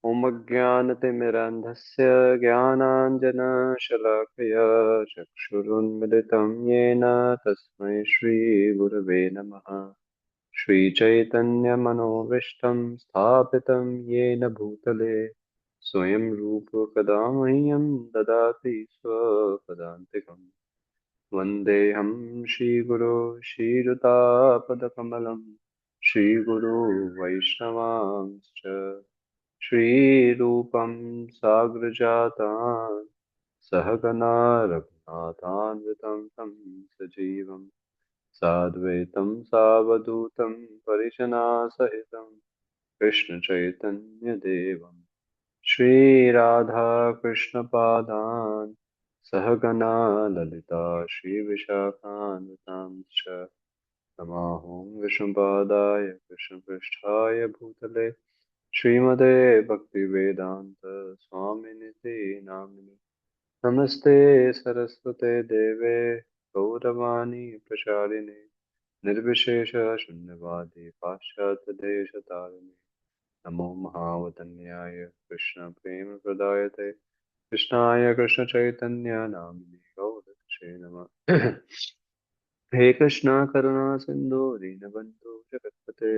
ॐ अज्ञानतिमिरान्धस्य ज्ञानाञ्जनशलाकया चक्षुरुन्मिलितं येन तस्मै श्रीगुरवे नमः। श्रीचैतन्यमनोभीष्टं स्थापितं येन भूतले स्वयं रूपकदा मह्यं ददाति स्वपदान्तिकम्। वन्देऽहं श्रीगुरो श्रीयुतापदकमलं श्रीगुरो वैष्णवांश्च श्रीरूपं साग्रजातान् सहगना रघुनाथान्वितं तं सजीवं साद्वैतं सावधूतं परिजनासहितं कृष्णचैतन्यदेवं श्रीराधाकृष्णपादान् सहगना ललिता श्रीविशाखान्वितांश्च नमामि विष्णुपादाय कृष्णपृष्ठाय भूतले श्रीमते भक्तिवेदांत स्वामिनिति नामिने। नमस्ते सरस्वते देवे गौरवाणी प्रचारिणे निर्विशेष शून्यवादी पाश्चात्यदेशतारिणे। नमो महावतन्याय कृष्ण प्रेम प्रदायते कृष्णाय कृष्ण चैतन्य नामिने गौरक्षे नमः। हे कृष्णा करुणा सिंधु दीनबंधु जगत्पते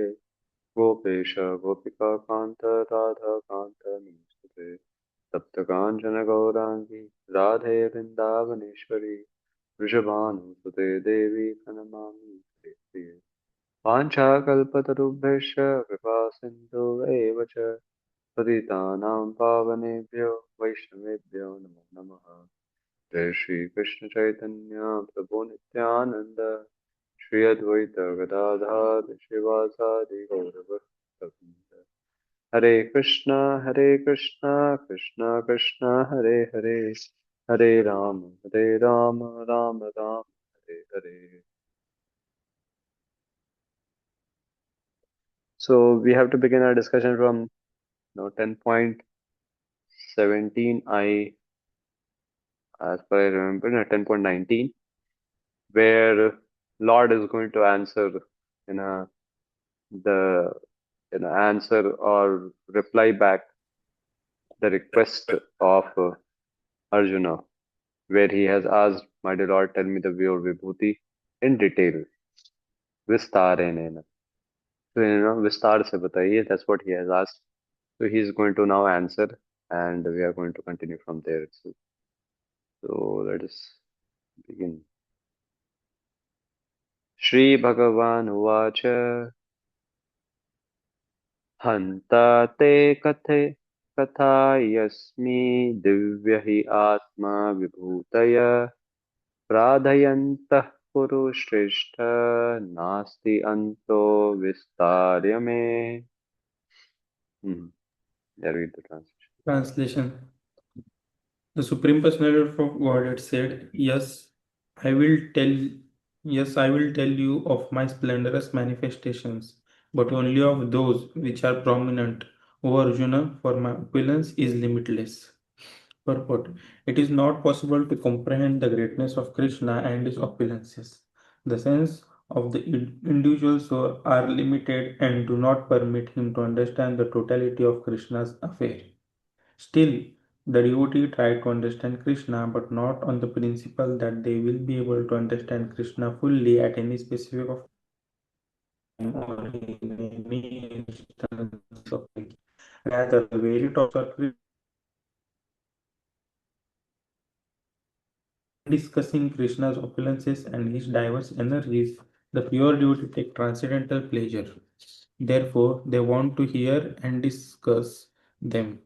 गोपेश गोपिका कांत राधा कांत नमस्ते। तप्त कांचन गौरांगी राधे वृंदावनेश्वरी वृषभानुसुते देवी प्रणमामि प्रिये। वाञ्छाकल्पतरुभ्यश्च कृपा सिन्धुरेव च पतितानां पावनेभ्यो वैष्णवेभ्यो नमो नमः। जय श्री कृष्ण चैतन्य प्रभु नित्यानंद श्री अद्वैत गदाधर शिवासादि गौरभक्तवृंद। हरे Krishna Krishna Krishna Hare Hare Hare Ram Ram Ram Hare Hare. So we have to begin our discussion from 10.17. As per I remember, 10.19, where Lord is going to answer, you know, the answer or reply back the request of Arjuna, where he has asked, "My dear Lord, tell me the view of Vibhuti in detail, vistarenena." So vistar se bataiye. That's what he has asked. So he is going to now answer, and we are going to continue from there itself. So let us begin. Shri Bhagavan Uvacha Hanta te kathayasmi divya hi atma vibhutaya pradhayantah purushrishta nasti anto vistarya me. Yeah, read the translation. Translation. The Supreme Personality of Godhead said, I will tell I will tell you of my splendorous manifestations, but only of those which are prominent. O Arjuna, for my opulence is limitless. Purport. It is not possible to comprehend the greatness of Krishna and his opulences. The sense of the individual soul are limited and do not permit him to understand the totality of Krishna's affair. Still, the devotee try to understand Krishna, but not on the principle that they will be able to understand Krishna fully at any specific of time or in any instance of life. Rather, the very topics are discussing Krishna's opulences and his diverse energies. The pure devotee take transcendental pleasure. Therefore, they want to hear and discuss them.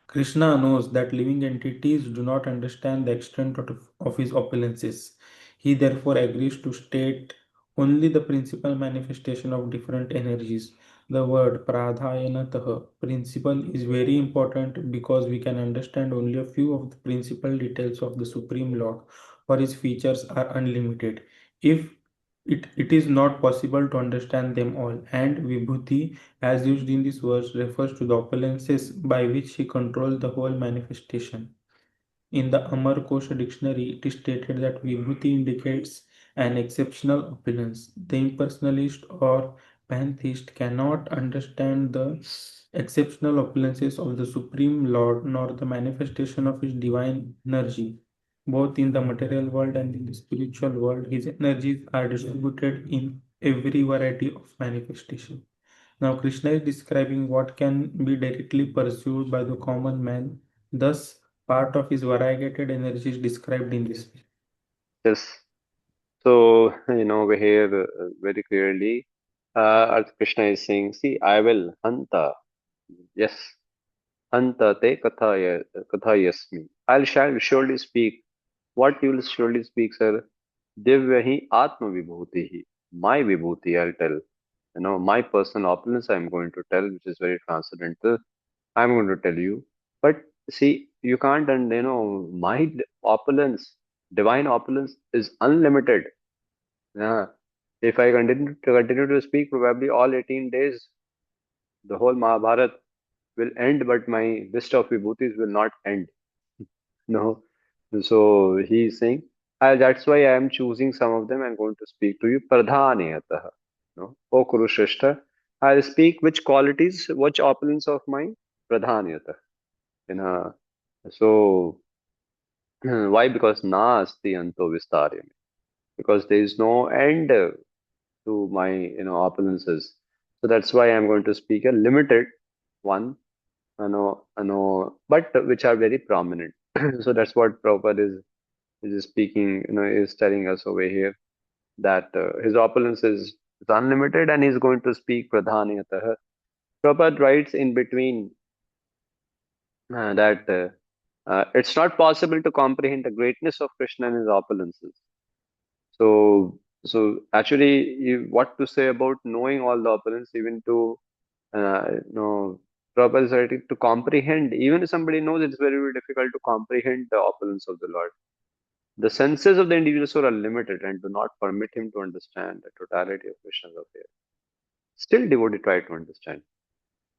Krishna knows that living entities do not understand the extent of his opulences. He therefore agrees to state only the principal manifestation of different energies. The word pradhayanatah, principle, is very important because we can understand only a few of the principal details of the Supreme Lord, for his features are unlimited. If it is not possible to understand them all, and Vibhuti, as used in this verse, refers to the opulences by which he controls the whole manifestation. In the Amar Kosha dictionary, it is stated that Vibhuti indicates an exceptional opulence. The impersonalist or pantheist cannot understand the exceptional opulences of the Supreme Lord nor the manifestation of his divine energy. Both in the material world and in the spiritual world, his energies are distributed in every variety of manifestation. Now, Krishna is describing what can be directly pursued by the common man. Thus, part of his variegated energy is described in this way. Yes. So, over here very clearly, Krishna is saying, see, I will hanta. Yes, hanta te kathayasmi. Shall surely speak. What you will surely speak, sir? Divyahi Atma Vibhuti. My Vibhuti, I'll tell. My personal opulence I'm going to tell, which is very transcendental. I'm going to tell you. But see, you can't, and my opulence, divine opulence is unlimited. Yeah. If I continue to speak, probably all 18 days, the whole Mahabharat will end, but my list of vibhutis will not end. No. So he is saying, that's why I am choosing some of them. I'm going to speak to you. Pradhaniyatah. No? O Kurushreshtha, I'll speak which qualities, which opulence of mine? Pradhaniyatah. You know, so why? Because naasti anto vistaryam. Because there is no end to my opulences. So that's why I'm going to speak a limited one, but which are very prominent. So that's what Prabhupada is speaking, is telling us over here that his opulence is unlimited and he's going to speak pradhaniyatah. Prabhupada writes in between that it's not possible to comprehend the greatness of Krishna and his opulences. So actually, what to say about knowing all the opulence, even to Prabhupada is writing to comprehend. Even if somebody knows, it's very, very difficult to comprehend the opulence of the Lord. The senses of the individual soul are limited and do not permit him to understand the totality of Krishna's affairs. Still, devotee try to understand,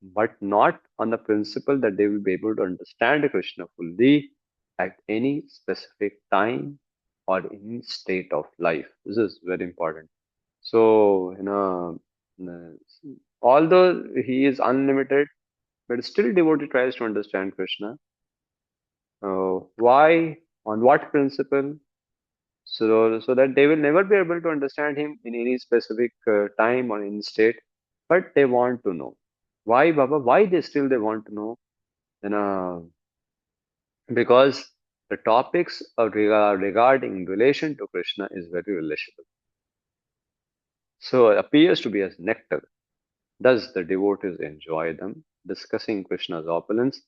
but not on the principle that they will be able to understand Krishna fully at any specific time or any state of life. This is very important. So, although he is unlimited, but still devotee tries to understand Krishna. Why? On what principle? So that they will never be able to understand him in any specific time or in state, but they want to know. Why, Baba? Why they want to know? You know, because the topics of regarding relation to Krishna is very relishable. So it appears to be as nectar. Thus, the devotees enjoy them, discussing Krishna's opulence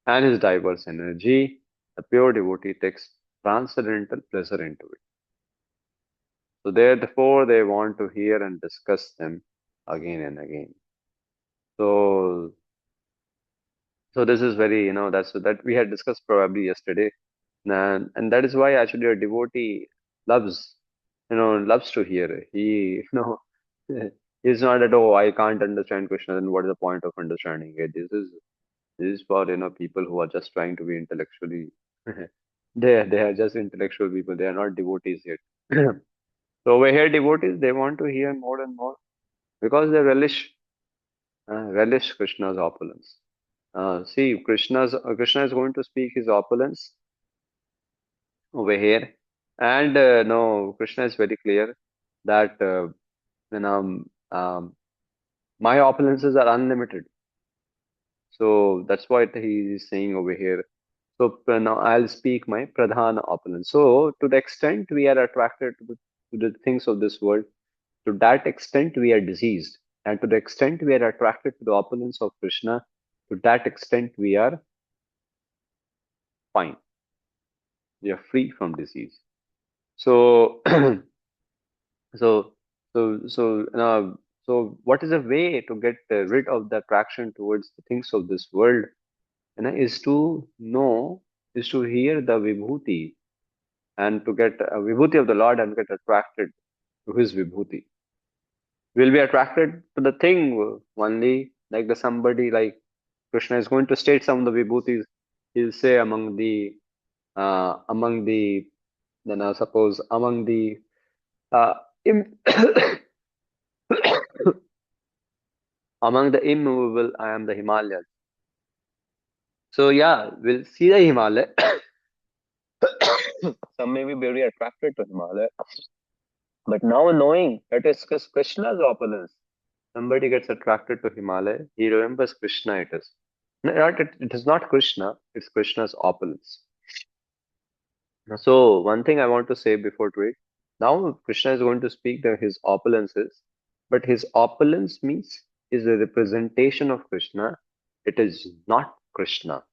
and his diverse energy. The pure devotee takes transcendental pleasure into it. So, therefore, they want to hear and discuss them again and again. So, so this is very, that we had discussed probably yesterday, and that is why actually a devotee loves, loves to hear. He, he's not that, oh, I can't understand Krishna. Then what is the point of understanding it? This is for people who are just trying to be intellectually. They are just intellectual people. They are not devotees yet. So over here, devotees they want to hear more and more because they relish Krishna's opulence. See, Krishna is going to speak his opulence over here, and no, Krishna is very clear that you know, um, my opulences are unlimited. So that's what he is saying over here. So now I'll speak my pradhana opulence. So to the extent we are attracted to the things of this world, to that extent we are diseased. And to the extent we are attracted to the opulence of Krishna, to that extent we are fine. We are free from disease. So, so, so what is a way to get rid of the attraction towards the things of this world? Is to know, is to hear the vibhuti and to get a vibhuti of the Lord and get attracted to his vibhuti. We'll be attracted to the thing only, like the somebody like Krishna is going to state some of the vibhutis. He'll say among the then suppose among the uh, im- Among the immovable, I am the Himalayas. So yeah, we'll see the Himalaya. Some may be very attracted to Himalaya, but now knowing that it's Krishna's opulence, somebody gets attracted to Himalaya, he remembers Krishna. It is it is not Krishna, it's Krishna's opulence. So one thing I want to say before to it, now Krishna is going to speak his opulences, but his opulence means is a representation of Krishna. It is not Krishna.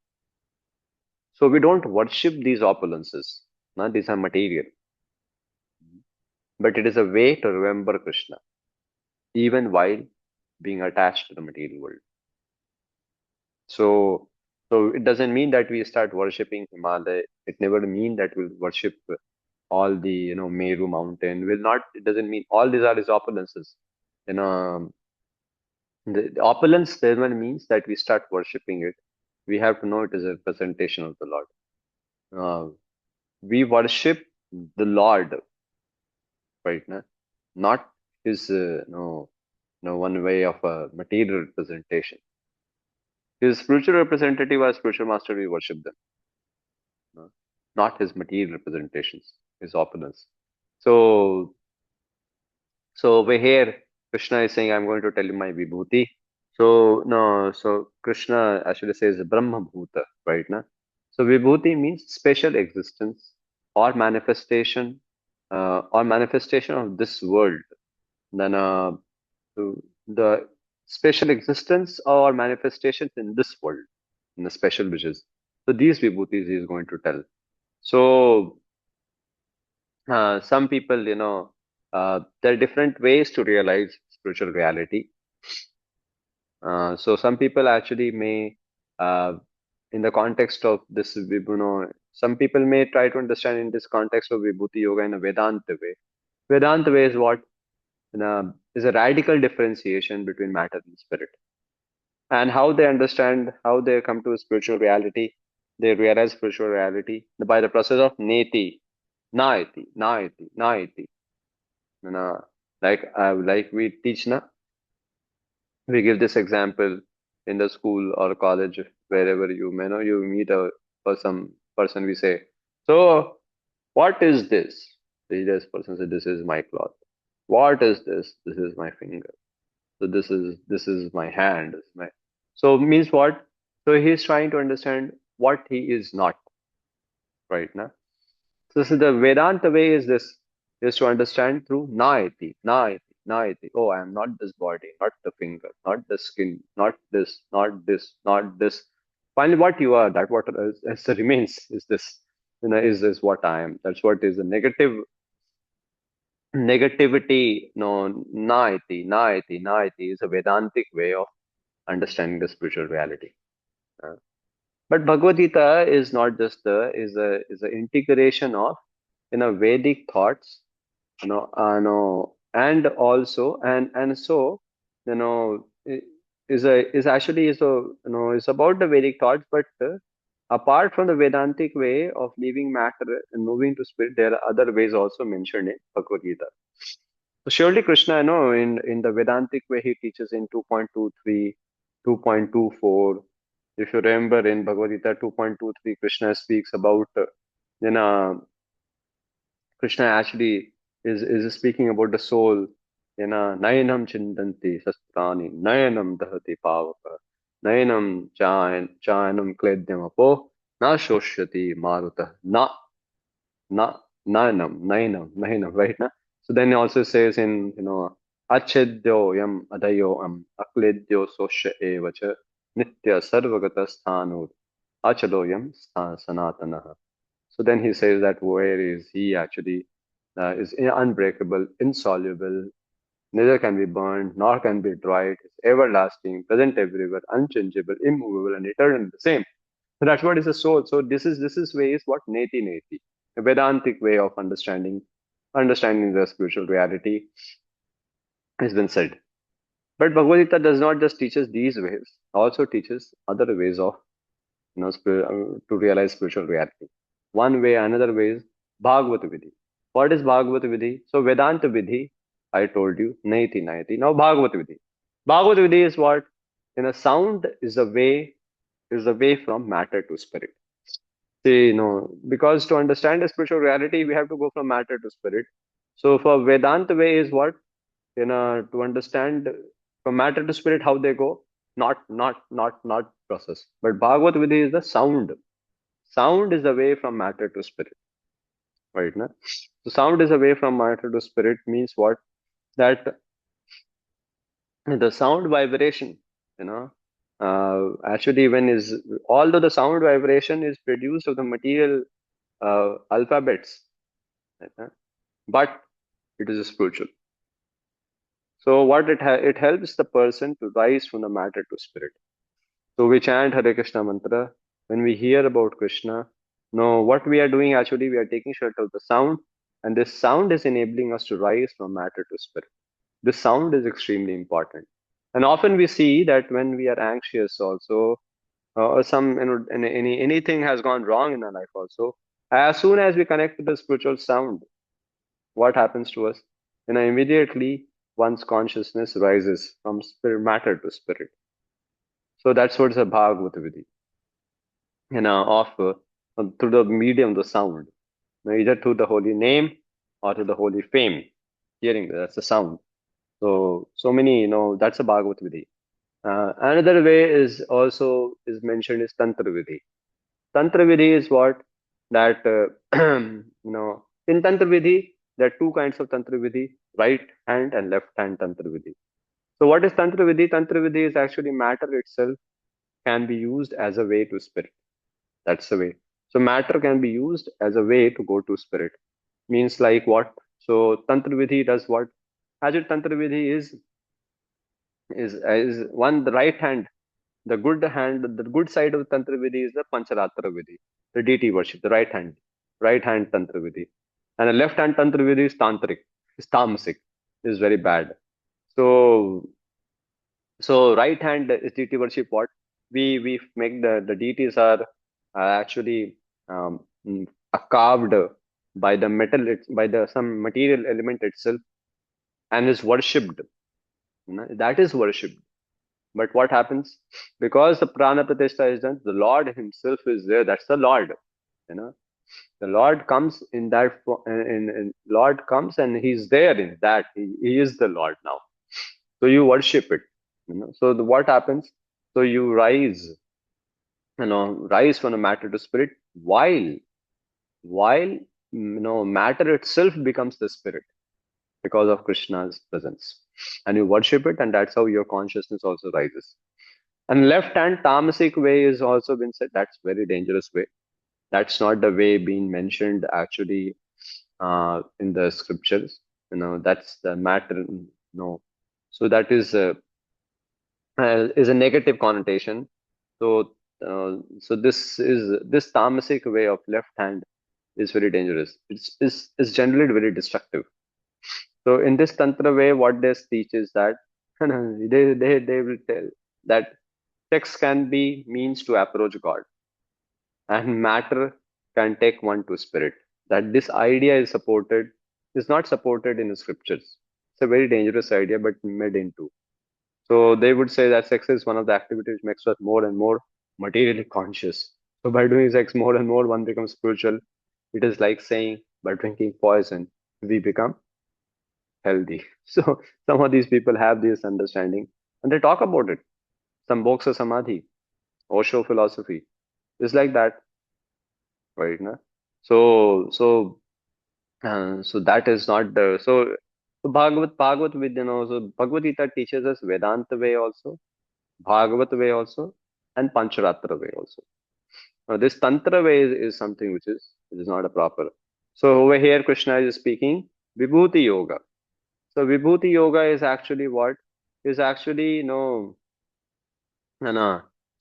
So we don't worship these opulences. No, these are material. But it is a way to remember Krishna, even while being attached to the material world. So, so it doesn't mean that we start worshipping Himalaya. It never mean that we'll worship all the Meru mountain. Will not. It doesn't mean all these are his opulences. You know, the opulence then means that we start worshipping it. We have to know it is a representation of the Lord. We worship the Lord, right? Na? Not his no one way of a material representation. His spiritual representative or spiritual master, we worship them, no? Not his material representations, his opulence. So, so over here, Krishna is saying, I'm going to tell you my vibhuti. So, no, so Krishna actually says Brahma Bhuta, right? Na? So, vibhuti means special existence or manifestation of this world. Then, the special existence or manifestations in this world, in the special wishes. So these vibhutis he is going to tell. So some people, there are different ways to realize spiritual reality. So some people actually may, in the context of this, some people may try to understand in this context of Vibhuti Yoga in a Vedanta way. Vedanta way is what? Is a radical differentiation between matter and spirit. And how they understand, how they come to spiritual reality, they realize spiritual reality by the process of neti, naiti. You know, like we teach na, we give this example in the school or college, wherever you may know, you meet some person, we say, so what is this? This person said, this is my cloth. What is this? This is my finger. So this is my hand. This is my so means what? So he's trying to understand what he is not, right now. So this is the Vedanta way is this is to understand through naiti. Oh, I am not this body, not the finger, not the skin, not this, not this, not this. Finally, what you are, that what is remains is this. Is what I am. That's what is the negativity. No, naiti is a Vedantic way of understanding the spiritual reality. Uh, but Bhagavad Gita is not just the is a integration of Vedic thoughts, and also and so is actually is a is about the Vedic thoughts, but apart from the Vedantic way of leaving matter and moving to spirit, there are other ways also mentioned in Bhagavad Gita. So surely Krishna, in the Vedantic way, he teaches in 2.23, 2.24. If you remember in Bhagavad Gita 2.23, Krishna speaks about, you know, Krishna actually is speaking about the soul. Nayanam chindanti sastrani, nayanam dahati pavaka, nayanam chayanam kledyam apo, na shoshyati maruta, na nainam, right na? So then he also says in achedyo yam adayo akledyo sosya evacha nitya sarvagata sthanur achalo yam sanatana. So then he says that where is he actually is unbreakable, insoluble, neither can be burned nor can be dried, is everlasting, present everywhere, unchangeable, immovable, and eternal the same. So that's what is the soul. So this is way is what neti, a Vedantic way of understanding the spiritual reality has been said. But Bhagavad Gita does not just teach us these ways, also teaches other ways of to realize spiritual reality. One way, another way is Bhagavad Vidhi. What is Bhagavad Vidhi? So Vedanta Vidhi, I told you, Naiti. Now Bhagavad Vidhi. Bhagavad Gita is what? Sound is a way from matter to spirit. See, because to understand the spiritual reality, we have to go from matter to spirit. So for Vedanta way is what? To understand from matter to spirit how they go, not process. But Bhagavad Gita is the sound. Sound is the way from matter to spirit, right? Na? So sound is a way from matter to spirit means what? That the sound vibration, you know, actually when is although the sound vibration is produced of the material alphabets, right? But it is spiritual. So what it helps the person to rise from the matter to spirit. So we chant Hare Krishna mantra when we hear about Krishna. No, what we are doing actually, we are taking shelter of the sound, and this sound is enabling us to rise from matter to spirit. This sound is extremely important. And often we see that when we are anxious, also, or some anything has gone wrong in our life, also, as soon as we connect to the spiritual sound, what happens to us? Immediately one's consciousness rises from spirit, matter to spirit. So that's what's a Bhagavad Gita, of through the medium, the sound, either through the holy name or to the holy fame. Hearing that's the sound. So many, that's a Bhagavad Gita. Another way is also is mentioned is Tantra Vidhi. Tantra Vidhi is what? That, in Tantra Vidhi, there are two kinds of Tantra Vidhi, right hand and left hand Tantra Vidhi. So what is Tantra Vidhi? Tantra Vidhi is actually matter itself can be used as a way to spirit. That's the way. So matter can be used as a way to go to spirit. Means like what? So Tantra Vidhi does what? Actually, Tantra Vidhi is one the right hand. The good side of Tantra Vidhi is the Pancharatra Vidhi, the deity worship, the right hand Tantra Vidhi. And the left hand Tantra Vidhi is Tantric, is Tamasic, is very bad. So, so right hand is deity worship. What we make the deities are actually carved by the metal, by the some material element itself, and is worshipped. That is worshipped. But what happens? Because the prana pratishtha is done, the Lord Himself is there. That's the Lord. You know, the Lord comes in that. In Lord comes and He's there in that. He is the Lord now. So you worship it. So what happens? So you rise. Rise from the matter to spirit, while matter itself becomes the spirit because of Krishna's presence, and you worship it, and that's how your consciousness also rises. And left hand tamasic way is also been said. That's very dangerous way. That's not the way being mentioned actually in the scriptures. That's the matter. No, so that is a negative connotation. So, so this tamasic way of left hand is very dangerous. It's generally very destructive. So in this tantra way, what this teaches that they will tell that sex can be means to approach God, and matter can take one to spirit. That this idea is not supported in the scriptures. It's a very dangerous idea, but made into. So they would say that sex is one of the activities which makes us more and more materially conscious. So by doing sex more and more, one becomes spiritual. It is like saying by drinking poison, we become healthy. So some of these people have this understanding and they talk about it. Some Moksha Samadhi, Osho philosophy is like that, right? Na? So so that is not the so Bhagavad Vidya, so Bhagavad Gita teaches us Vedanta way also, Bhagavat way also, and Pancharatra way also. Now, this Tantra way is something which is not a proper. So over here, Krishna is speaking Vibhuti Yoga. So Vibhuti Yoga is actually what? Is actually, no. So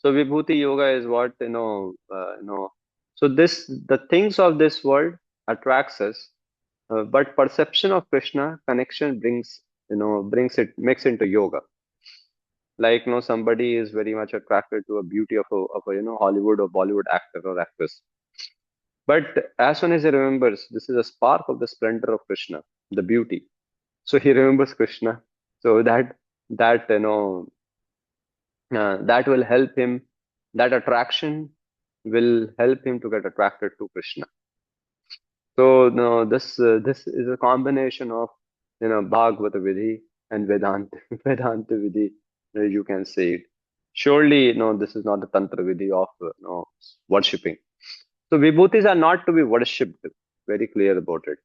Vibhuti Yoga is what, So the things of this world attracts us, but perception of Krishna connection makes into yoga. Like somebody is very much attracted to a beauty of a Hollywood or Bollywood actor or actress, but as soon as he remembers this is a spark of the splendor of Krishna, the beauty, so he remembers Krishna, so that that that will help him. That attraction will help him to get attracted to Krishna. So no, this is a combination of Bhagavata Vidhi and Vedanta Vedanta Vidhi. You can say it. Surely, no, this is not the Tantra Vidhi of worshipping. So vibhutis are not to be worshipped. Very clear about it,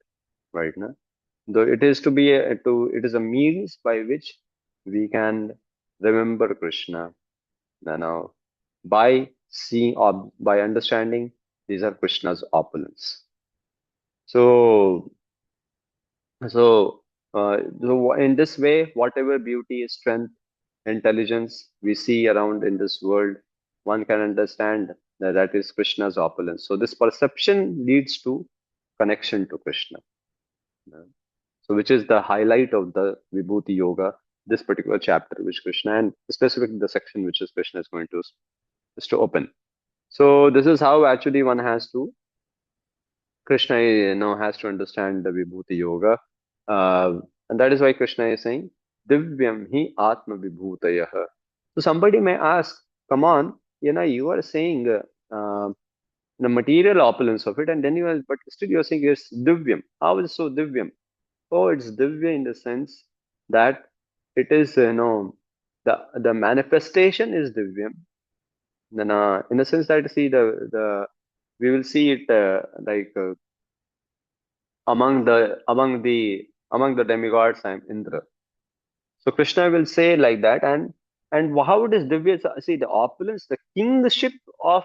right? No? Though it is to be it is a means by which we can remember Krishna. Now, by seeing or by understanding, these are Krishna's opulence. So, so in this way, whatever beauty, strength, intelligence we see around in this world, one can understand that that is Krishna's opulence. So this perception leads to connection to Krishna. Uh, So which is the highlight of the Vibhuti Yoga, this particular chapter, which Krishna and specifically the section which is Krishna is to open. So this is how actually one has to Krishna has to understand the Vibhuti Yoga. And that is why Krishna is saying, Divyam hi Atma Vibhutayah. So somebody may ask, come on, you are saying the material opulence of it, and then but still you are saying it's Divyam. How is it so Divyam? Oh, it's Divya in the sense that it is, the manifestation is Divyam. Then, in the sense that see we will see it like among the demigods, I'm Indra. So Krishna will say like that, and how it is Divya? See the opulence, the kingship of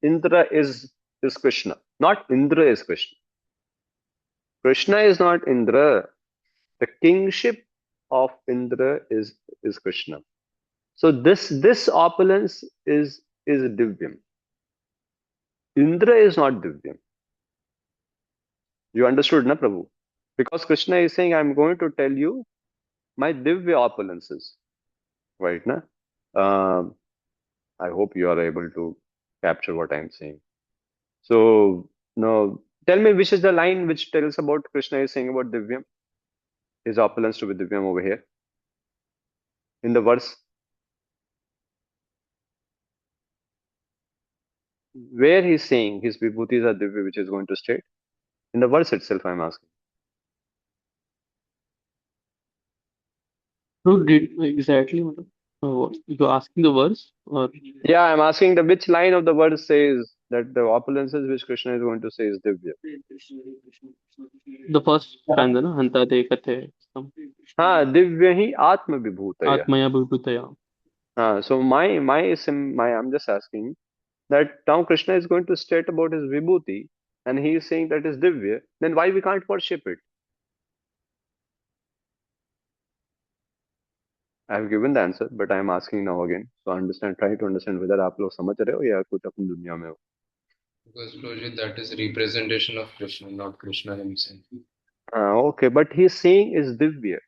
Indra is Krishna, not Indra is Krishna. Krishna is not Indra. The kingship of Indra is Krishna. So this opulence is Divyam. Indra is not Divyam. You understood, na Prabhu? Because Krishna is saying, I'm going to tell you my Divya opulences. Right, na? I hope you are able to capture what I'm saying. So, no, tell me which is the line which tells about Krishna is saying about Divyam, his opulence to be Divyam over here in the verse. Where he's saying his vibhutis are Divya, which is going to state. In the verse itself, I'm asking. Who did exactly? What, you're asking the verse or Yeah, I'm asking the which line of the verse says that the opulences which Krishna is going to say is Divya. the first stanza, na? Hantate kathe sam Ha, Divya hi Atma Vibhutaya. atmaya bhutaya. So I'm just asking that now Krishna is going to state about his Vibhuti and he is saying that is Divya, then why we can't worship it? I have given the answer, but I am asking now again. So try to understand whether आप लोग समझ रहे हो या कुछ अपनी दुनिया में हो. Because Prabhuji, that is representation of Krishna, not Krishna himself. Okay, but he is saying is Divya.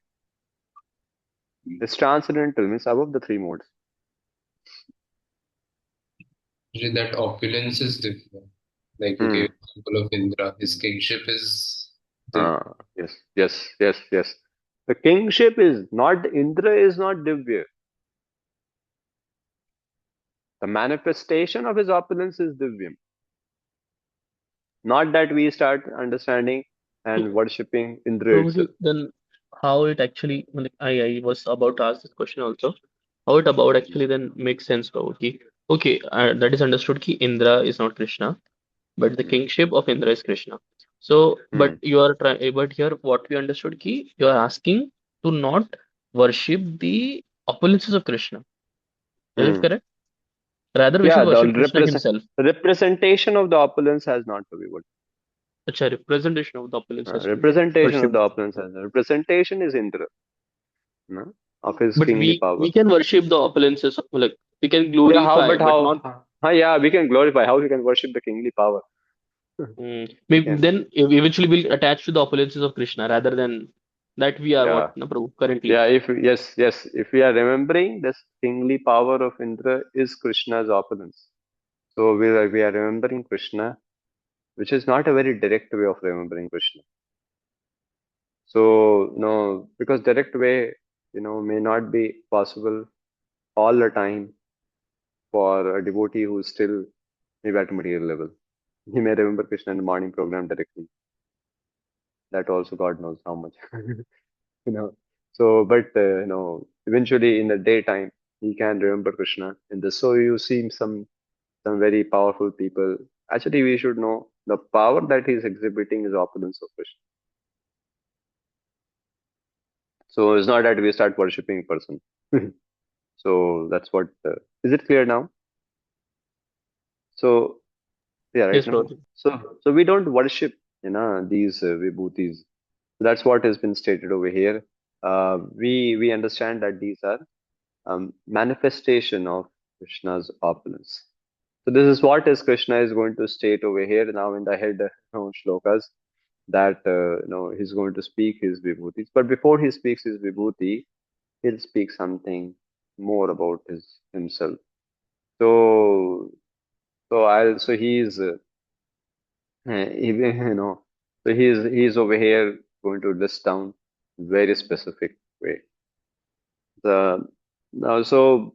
It's transcendental, means above the three modes. Prabhuji, that opulence is different. Like you gave example of Indra, his kingship is Divya. Yes. The kingship is not, Indra is not Divya. The manifestation of his opulence is Divyam. Not that we start understanding So, and worshipping Indra Prabhuji, itself. then how it actually, like, I was about to ask this question also. How it about actually then makes sense, Prabhuji? Okay, that is understood ki Indra is not Krishna, but the Hmm. kingship of Indra is Krishna. So, Hmm. but you are trying, but here what we understood ki you are asking to not worship the opulences of Krishna. Is it Hmm. correct? Rather, we should Yeah, the worship Krishna himself. representation of the opulence has not to be what. Acha, representation of the opulence has to be Representation of worshipped. the opulence has. Representation is Indra, no? Of his But kingly we power. can worship the opulences, like we can Yeah, how? glorify, But but how? not. Yeah, we can glorify. How we can worship the kingly power? We Maybe can. then eventually we'll attach to the opulences of Krishna rather than that we are Yeah. what, no, Prabhu, currently. Yeah, yes, if we are remembering this kingly power of Indra is Krishna's opulence. So we are remembering Krishna, which is not a very direct way of remembering Krishna. So no, because direct way, may not be possible all the time for a devotee who's still maybe at a material level. He may remember Krishna in the morning program directly. That also God knows how much. you know. So, but eventually in the daytime he can remember Krishna. So you see some very powerful people. Actually, we should know the power that he's exhibiting is opulence of Krishna. So it's not that we start worshipping a person. So that's what. Is it clear now? So yeah, right Yes, now. Prabhuji. So we don't worship, these vibhutis. That's what has been stated over here. We understand that these are manifestation of Krishna's opulence. So this is what is Krishna is going to state over here now in the head shlokas, that he's going to speak his vibhutis. But before he speaks his vibhuti, he'll speak something more about himself. So he's so he's over here going to list down very specific way. The now so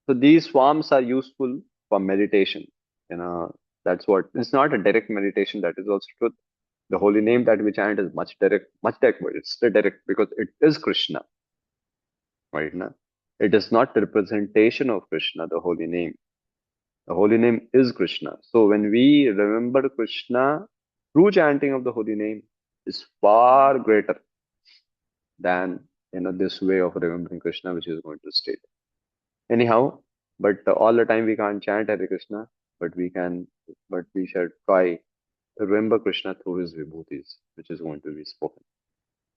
these forms are useful for meditation. You know that's what it's not a direct meditation. That is also truth. The holy name that we chant is much direct, but it's still direct because it is Krishna, right? Now, it is not the representation of Krishna. The holy name. The holy name is Krishna. So when we remember Krishna, true chanting of the holy name is far greater than this way of remembering Krishna, which is going to state. Anyhow, but all the time we can't chant Hare Krishna, but we shall try to remember Krishna through his vibhutis, which is going to be spoken.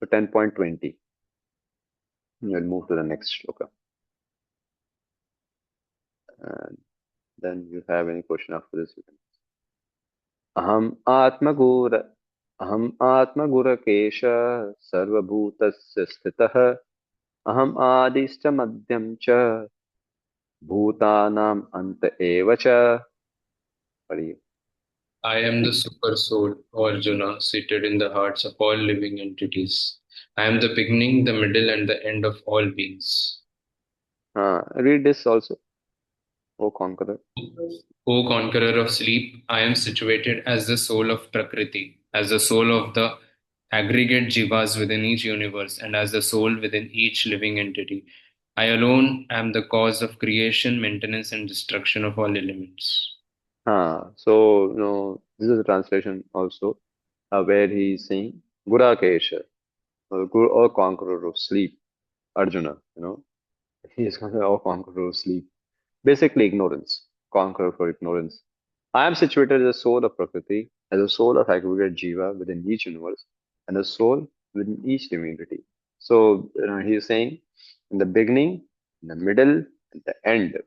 So 10.20. We'll move to the next shloka. And then you have any question after this, you can. Aham atmagura Aham atmagurakesh sarvabhutasya sthitah aham adishcha madhyam cha bhutanam anta eva cha. Padiye. I am the super soul, O Arjuna, seated in the hearts of all living entities. I am the beginning, the middle, and the end of all beings. Read this also, O conqueror. O conqueror of sleep, I am situated as the soul of Prakriti, as the soul of the aggregate jivas within each universe, and as the soul within each living entity. I alone am the cause of creation, maintenance, and destruction of all elements. So this is a translation also, where he is saying Gurakesha, or conqueror of sleep, Arjuna. He is a conqueror of sleep. Basically, ignorance, conqueror for ignorance. I am situated as a soul of Prakriti, as a soul of aggregate jiva within each universe, and a soul within each divinity. So he is saying, in the beginning, in the middle, and the end,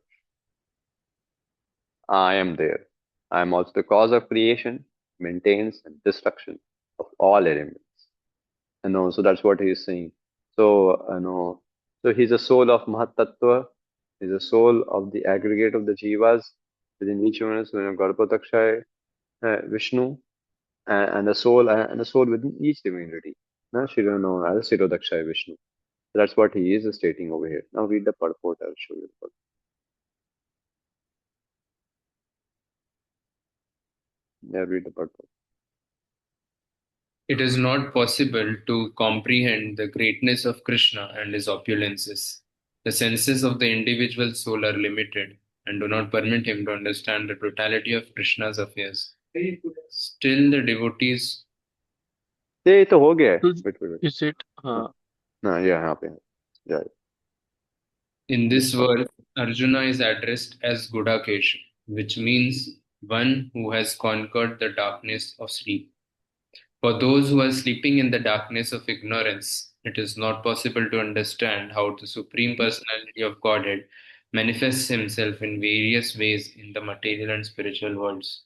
I am there. I am also the cause of creation, maintenance, and destruction of all elements. So that's what he is saying. So so he's a soul of Mahatattva. He's a soul of the aggregate of the jivas within each universe, Garbhodakshay, Vishnu, and the soul within each divinity. Shiro known as Sirodakshay Vishnu. So that's what he is stating over here. Now read the purport. I'll show you the purport. Yeah, read the purport. It is not possible to comprehend the greatness of Krishna and his opulences. The senses of the individual soul are limited and do not permit him to understand the totality of Krishna's affairs. Still, the devotees. ये तो हो गया है. So Wait. is it हाँ, yeah, यहाँ पे है. Yeah. In this verse, Arjuna is addressed as Gudakesha, which means one who has conquered the darkness of sleep. For those who are sleeping in the darkness of ignorance, it is not possible to understand how the Supreme Personality of Godhead manifests himself in various ways in the material and spiritual worlds.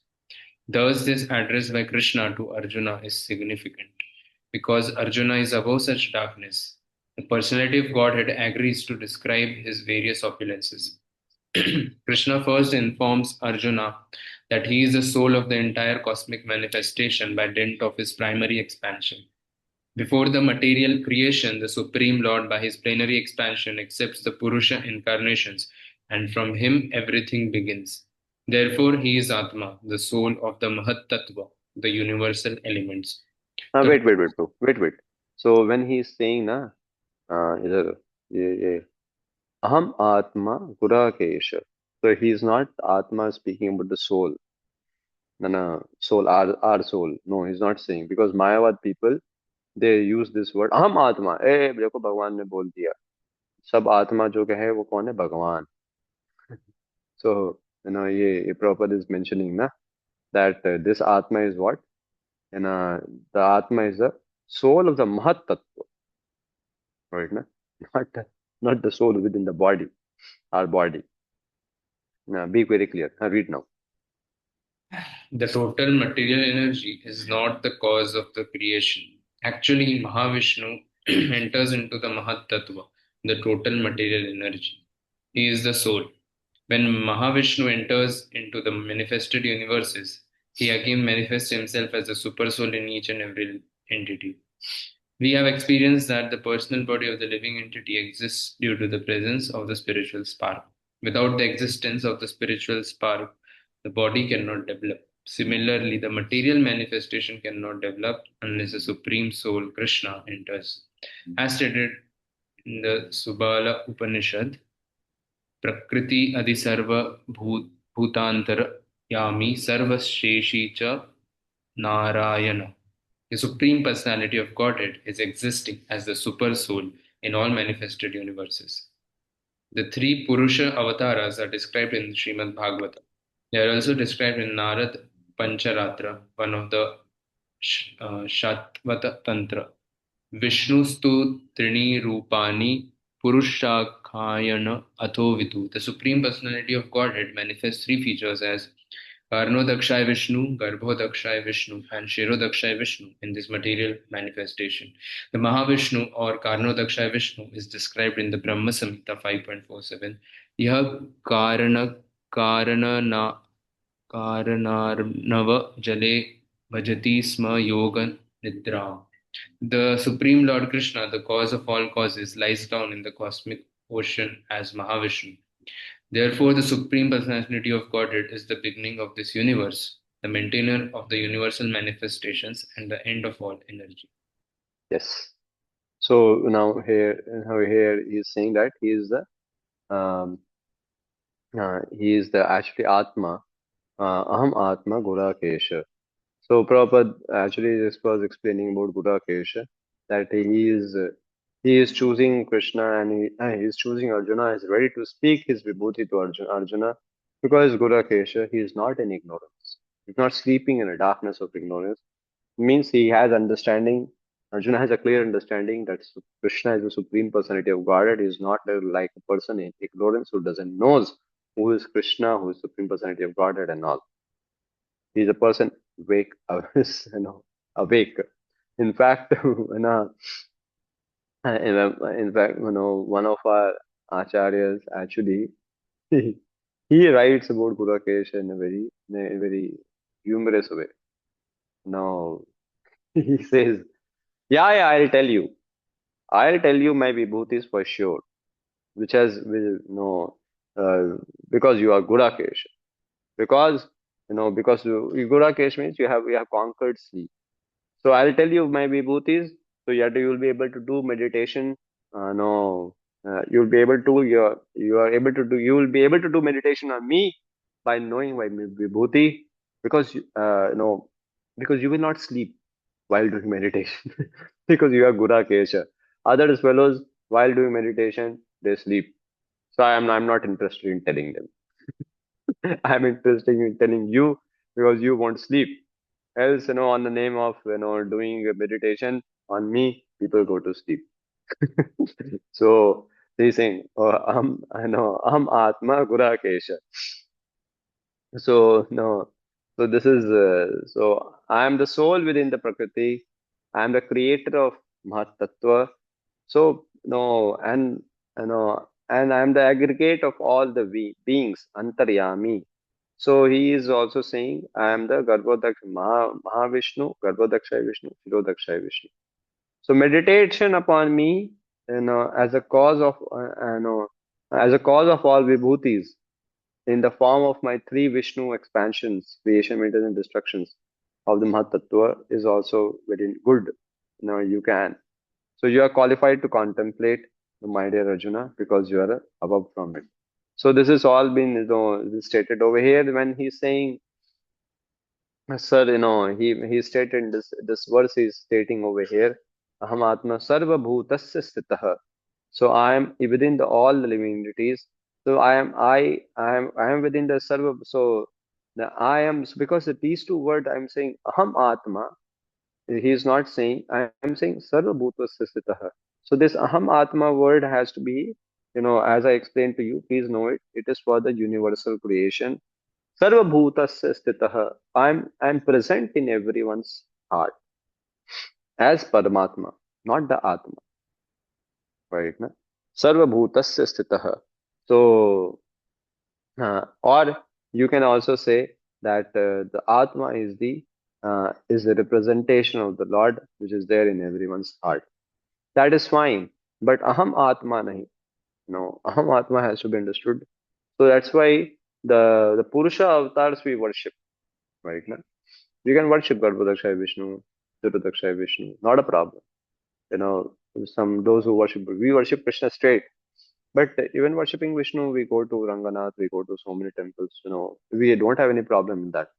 Thus, this address by Krishna to Arjuna is significant, because Arjuna is above such darkness. The personality of Godhead agrees to describe his various opulences. Krishna first informs Arjuna that he is the soul of the entire cosmic manifestation by dint of his primary expansion. Before the material creation, the Supreme Lord, by his plenary expansion, accepts the Purusha incarnations, and from him everything begins. Therefore, he is Atma, the soul of the Mahat Tattva, the universal elements. The wait, bro. Wait. So when he's saying na, इधर ये Aham Atma Gurakesha. So he's not Atma speaking about the soul. No, soul, our soul. No, he's not saying because Mayavad people they use this word Aham Atma. देखो भगवान ने बोल दिया सब आत्मा जो है वो कौन है भगवान. So ये Prabhupada is mentioning na that this Atma is what and the Atma is the soul of the Mahat Tattva, right? Na? Not not the soul within the body, our body. Be very clear. Read now. The total material energy is not the cause of the creation. Actually, Mahavishnu enters into the Mahat Tattva, the total material energy. He is the soul. When Mahavishnu enters into the manifested universes, he again manifests himself as a super soul in each and every entity. We have experienced that the personal body of the living entity exists due to the presence of the spiritual spark. Without the existence of the spiritual spark, the body cannot develop. Similarly, the material manifestation cannot develop unless the Supreme Soul, Krishna, enters. As stated in the Subala Upanishad, Prakriti Adhisarva Bhutantara Yami Sarvasheshi Cha Narayana. The Supreme Personality of Godhead is existing as the Super Soul in all manifested universes. The three Purusha avatars are described in Srimad Bhagavatam. They are also described in Narad Pancharatra, one of the Shatvata Tantra. Vishnustu Trini Rupani Purushakhayana Atho Vidu. The Supreme Personality of Godhead manifests three features as Karnodakshay Vishnu, Garbhodakshay Vishnu, and Shirodakshay Vishnu in this material manifestation. The Mahavishnu or Karnodakshay Vishnu is described in the Brahma Samhita 5.47. Yah Karana Karanarnava Jale Bhajati Sma Yoga Nidram. The Supreme Lord Krishna, the cause of all causes, lies down in the cosmic ocean as Mahavishnu. Therefore, the Supreme Personality of Godhead is the beginning of this universe, the maintainer of the universal manifestations, and the end of all energy. Yes. So now here he is saying that um, he is the actually Atma, Aham Atma Gurakesha. So Prabhupada actually this was explaining about Gurakesha that he is choosing Krishna and he is choosing Arjuna. He is ready to speak his vibhuti to Arjuna because Gurakesha he is not in ignorance. He's not sleeping in a darkness of ignorance. Means he has understanding. Arjuna has a clear understanding that Krishna is the supreme personality of Godhead. He is not like a person in ignorance who doesn't knows who is Krishna, who is supreme personality of Godhead and all. He is a person awake, awake. In fact, one of our acharyas actually he writes about Gurakesh in a very humorous way. Now he says, yeah, I'll tell you my vibhutis for sure, which has because you are Gurakesh. Because because Gurakesh means you have conquered sleep. So I'll tell you my vibhutis. So you will be able to do meditation. No, you'll be able to you will be able to do meditation on me by knowing my vibhuti because because you will not sleep while doing meditation because you are Gurakesha. Other fellows while doing meditation they sleep. So I'm not interested in telling them. I'm interested in telling you because you won't sleep. Else, on the name of doing a meditation on me, people go to sleep. So he's saying, oh, I'm Atma Gurakesha. So no, so this is so I am the soul within the Prakriti. I am the creator of Mahat Tattva. So no, and and I am the aggregate of all the beings, Antaryami. So he is also saying, I am the Garbhodaksha Mahavishnu, Garbhodaksha Vishnu, Shirodaksha Vishnu. So meditation upon me, as a cause of, as a cause of all vibhutis, in the form of my three Vishnu expansions, creation, maintenance, and destructions of the Mahatattva is also very good. You can. So you are qualified to contemplate, my dear Arjuna, because you are above from it. So this is all been, stated over here when he's saying, sir, he stated this verse is stating over here, Aham Atma Sarva Bhutasya Sthitah. So I am within all the living entities. So I am within the Sarva. So the I am, so because these two words I am saying Aham Atma, he is not saying, I am saying Sarva Bhutasya Sthitah. So this Aham Atma word has to be, as I explained to you, please know it. It is for the universal creation. Sarvabhutasya stitah. I'm present in everyone's heart as Paramatma, not the Atma. Right? Na? Sarvabhutasya stitah. So, or you can also say that the Atma is the representation of the Lord, which is there in everyone's heart. That is fine. But Aham Atma nahi. No, Aham Atma has to be understood. So that's why the Purusha avatars we worship, right? Na? You can worship Garbhodakshaya Vishnu, Chaturdakshay Vishnu, not a problem. Some those who worship, we worship Krishna straight. But even worshipping Vishnu, we go to Ranganath, we go to so many temples. We don't have any problem in that.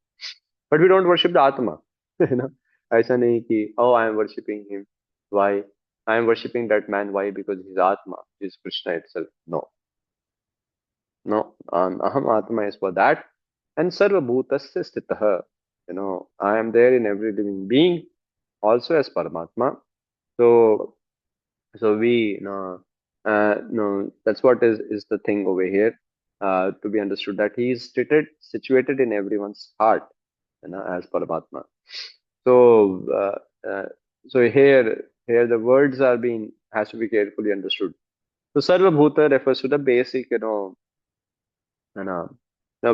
But we don't worship the Atma. ऐसा नहीं कि oh I am worshipping him. Why? I am worshipping that man. Why? Because he's Atma, he's Krishna itself. No, no. Aham Atma is for that. And Sarva Bhutasya Stitah. I am there in every living being, also as Paramatma. So, we no, that's what is the thing over here, to be understood, that he is situated in everyone's heart, as Paramatma. So, here the words are being has to be carefully understood. So, Sarva Bhuta refers to the basic,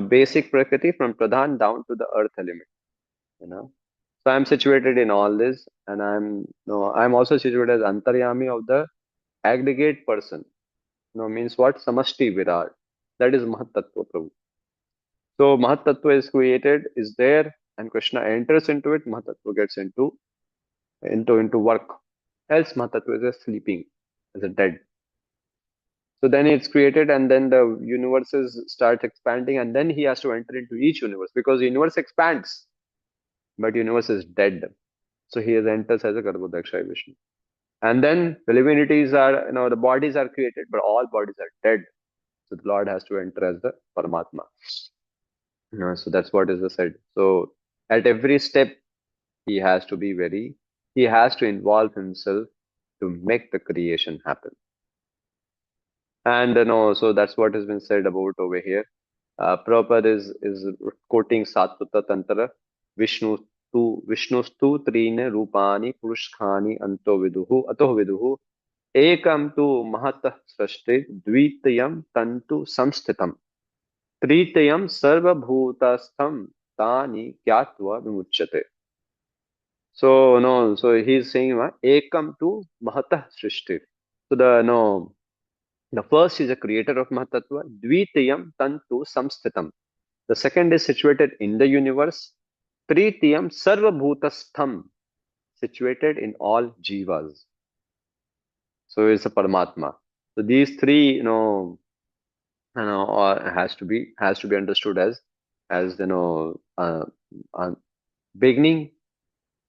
basic Prakriti from Pradhan down to the earth element. So I'm situated in all this, and I'm also situated as Antaryami of the aggregate person. Means what? Samashti Virat. That is Mahatattva Prabhu. So Mahatattva is created, is there, and Krishna enters into it. Mahatattva gets into work. Else Mahatattva is sleeping, is a dead. So then it's created, and then the universes start expanding, and then he has to enter into each universe because the universe expands, but universe is dead. So he enters as a Garbhodakshaya Vishnu. And then the divinities are, the bodies are created, but all bodies are dead. So the Lord has to enter as the Paramatma. So that's what is said. So at every step, he has to involve himself to make the creation happen. And so that's what has been said about over here. Prabhupada is quoting Satputta Tantra, Vishnustu trine rupani purushkhani ato viduhu ekam tu mahatah srashti dvitayam tantu samsthitam tritayam sarva bhutastham tani kyatva vimuchyate. So so he's saying ekam tu mahatah srishti. So the first is a creator of Mahatattva, dvitayam tantu samsthitam. The second is situated in the universe. Tritiyam sarva bhutastham, situated in all jivas. So it's a Paramatma. So these three, has to be understood as beginning,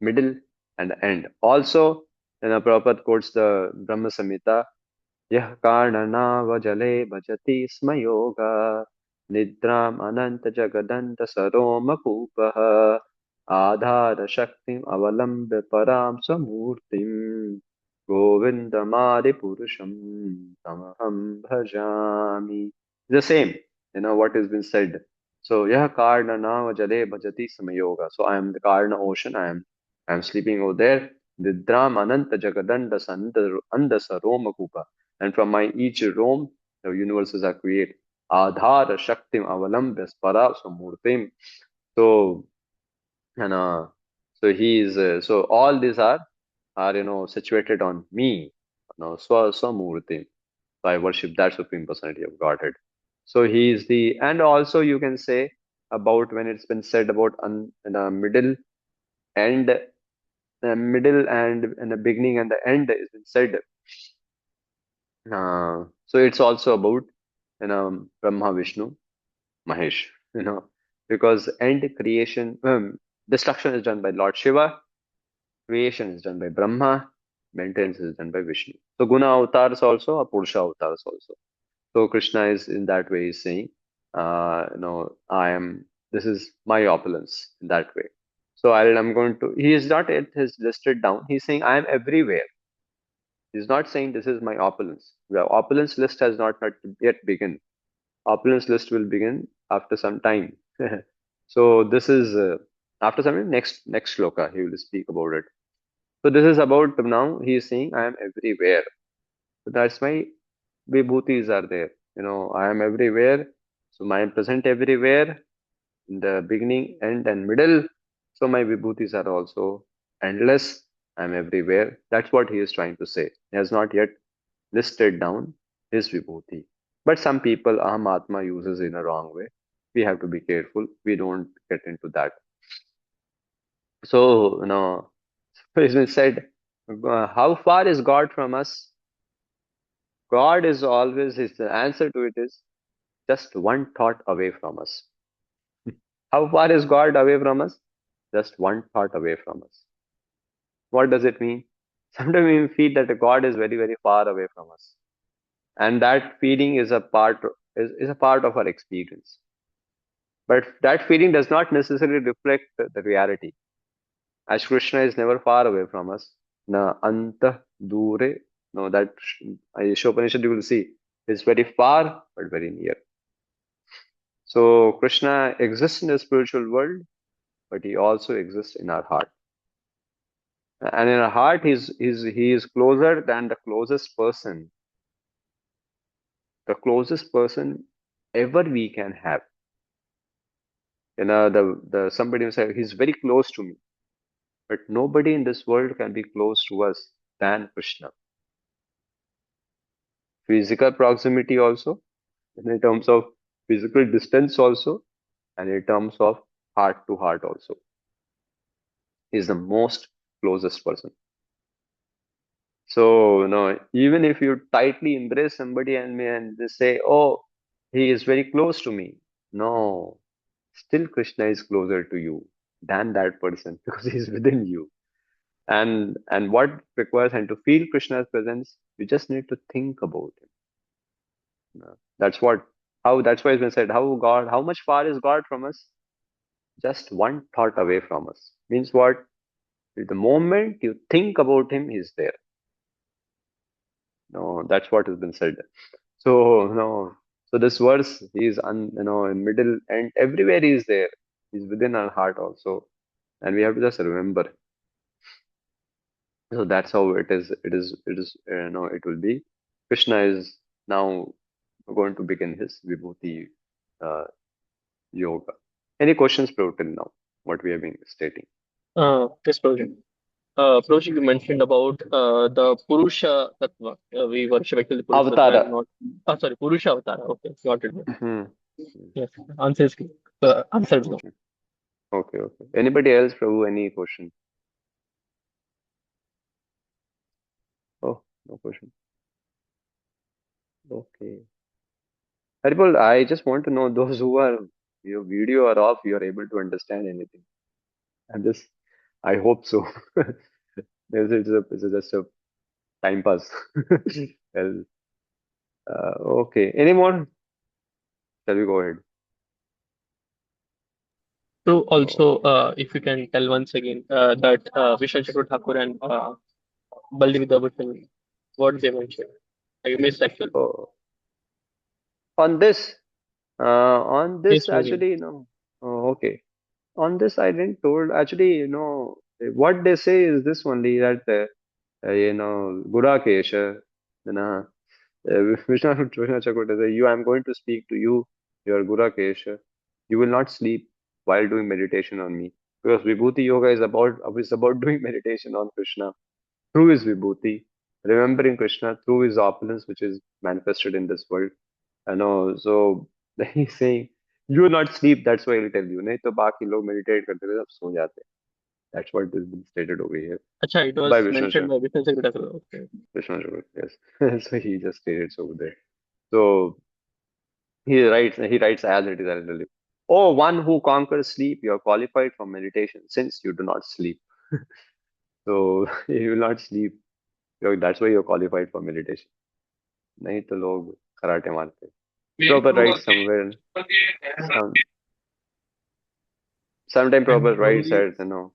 middle, and end. Also, Prabhupada quotes the Brahma Samhita, Yah karnana vajale bhajati sma yoga nidram ananta jagadanta saroma kupaha adhara shaktim avalambya param samurtim govindamadi purusham tamaham bhajami. The same, what has been said. So yah karnana vajale bhajati sma yoga. So I am the Karna ocean. I am sleeping over there. Nidram ananta jagadanta anda saroma kupa. And from my each realm, the universes are created. Adhara Shaktim Avalambya Spara Samurtim. So, and so he is, so all these are are situated on me, Swamurti. So I worship that Supreme Personality of Godhead. So he is and also you can say about when it's been said about and middle and the beginning and the end is been said. So it's also about Brahma, Vishnu, Mahesh. Because end creation, destruction is done by Lord Shiva, creation is done by Brahma, maintenance is done by Vishnu. So Guna avatars also, or Purusha avatars also. So Krishna is in that way is saying, this is my opulence in that way. So I'm going to, he is not at his listed down. He's saying, I am everywhere. He's not saying this is my opulence. The opulence list has not yet begun. Opulence list will begin after some time. So this is after some time, next shloka, he will speak about it. So this is about now, he is saying, I am everywhere. So that's why vibhutis are there. I am everywhere. So I am present everywhere in the beginning, end, and middle. So my vibhutis are also endless. I am everywhere. That's what he is trying to say. He has not yet listed down his vibhuti. But some people, Aham Atma uses in a wrong way. We have to be careful. We don't get into that. So, it's been said, how far is God from us? God is always, the answer to it is just one thought away from us. How far is God away from us? Just one thought away from us. What does it mean? Sometimes we feel that God is very, very far away from us. And that feeling is a part is a part of our experience. But that feeling does not necessarily reflect the reality. As Krishna is never far away from us. Na anta dure. No, that Ishopanishad you will see is very far but very near. So Krishna exists in the spiritual world, but he also exists in our heart. And in our heart, he is closer than the closest person ever we can have. The somebody will say he's very close to me, but nobody in this world can be close to us than Krishna. Physical proximity also, and in terms of physical distance also, and in terms of heart to heart also. He's the most closest person. So, even if you tightly embrace somebody and they say, oh, he is very close to me. No, still Krishna is closer to you than that person because he is within you. And what requires and to feel Krishna's presence, you just need to think about him. That's why it's been said, how much far is God from us? Just one thought away from us. Means what? The moment you think about him, he's there. No, that's what has been said. So so this verse is in middle and everywhere he is there. He's within our heart also, and we have to just remember. So that's how it is. It will be. Krishna is now going to begin his Vibhuti uh, yoga. Any questions, Prabhu, till now? What we have been stating. Yes, Prabhuji. Prabhuji, you mentioned about the Purusha Tattva. We worship actually Purusha Tattva and Avatara. not. Oh, sorry, Purusha Avatara. Okay, got it. Mhm. Yes, answer is answered. Okay. Anybody else, Prabhu? Any question? Oh, no question. Okay. Haribol, I just want to know those who are your video are off, you are able to understand anything. I hope so. It's just a time pass. Well, okay. Any more? Shall we go ahead? So also, if you can tell once again that Vishal Chatur Thakur and Baldev Bhushan, what they mentioned. I missed actually. Oh, on this, Yes, Prabhuji. actually, no. Oh, okay. On this, I didn't told. Actually, what they say is this only that Gurakesha, Vishnu Chakravarti says, I'm going to speak to you, your Gurakesha. You will not sleep while doing meditation on me. Because Vibhuti Yoga is about doing meditation on Krishna. through his vibhuti, remembering Krishna through his opulence, which is manifested in this world. So he's saying, you will not sleep, that's why he'll tell you. नहीं तो बाकी लोग meditate करते हुए सब सो जाते हैं. That's what has been stated over here Acha, it by was Vishnu mentioned Shah. by Vishnu Secretary. Okay. Vishnu Shah, yes. So he just stated it over there. So he writes as it is literally. Oh, one who conquers sleep, you are qualified for meditation since you do not sleep. So you will not sleep. That's why you're qualified for meditation. नहीं तो लोग karate मारते. Prabhupada writes somewhere, some sometime And Prabhupada writes probably, that,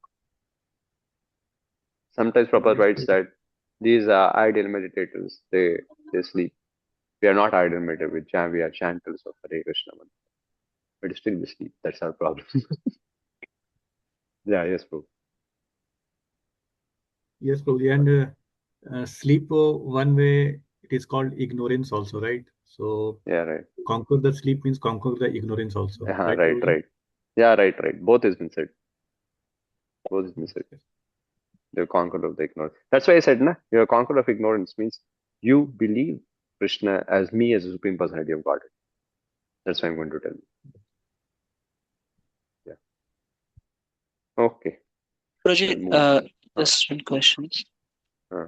sometimes Prabhupada yes, writes that these are ideal meditators, they sleep. We are not ideal meditators, we are chanters of Hare Krishna mantra. But still we sleep. That's our problem. Yeah, yes, Prabhu. Yes, Prabhuji. And sleep, one way it is called ignorance also, right? So Yeah, right. conquer the sleep means conquer the ignorance also, right, Right, Prabhuji? right. Yeah, right. Both has been said. Both has been said. The conqueror of the ignorance. That's why I said, na, you're a conqueror of ignorance means you believe Krishna as me as a supreme personality of Godhead. That's what I'm going to tell you. Yeah. Okay. We'll Prajit, move on. just one question Uh,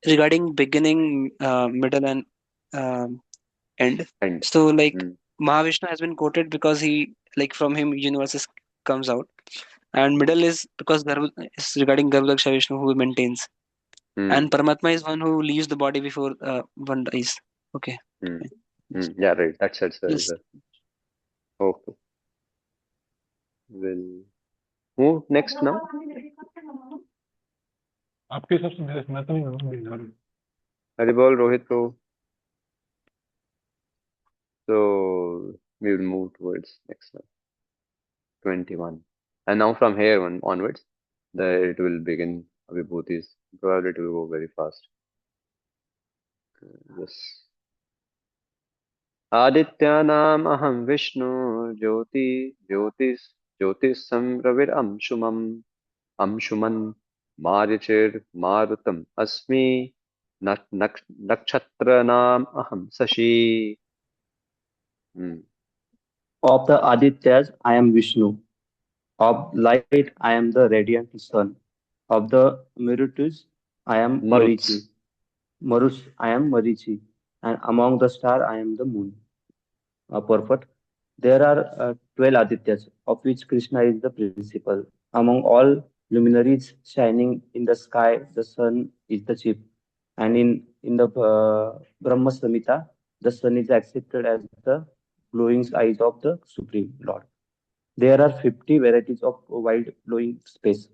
regarding beginning, middle, and end. and So, like, mm, Mahavishnu has been quoted because from him, universe comes out, and middle is because is regarding Garbhadaksha Vishnu who maintains, mm, and Paramatma is one who leaves the body before one dies. Okay. mm, Fine. yeah, right. That's it. Yes. Okay. We'll move next now. आपके हिसाब से मैं तो नहीं हूँ Haribol, Rohit, Pro. So we will move towards next one, 21. And now from here onwards, it will begin Vibhutis. Probably it will go very fast. Yes. Adityanam aham Vishnu Jyotisam Ravir Amshuman Marichir Marutam Asmi Nakshatra aham Sashi. Of the Adityas, I am Vishnu. Of light, I am the radiant sun. Of the Marutus, I am Marichi. Maruts. Marus, I am Marichi. And among the stars, I am the moon. Perfect. There are 12 Adityas, of which Krishna is the principal. Among all luminaries shining in the sky, the sun is the chief. And in the Brahma Samhita, the sun is accepted as the glowing eyes of the Supreme Lord. There are 50 varieties of wild blowing space,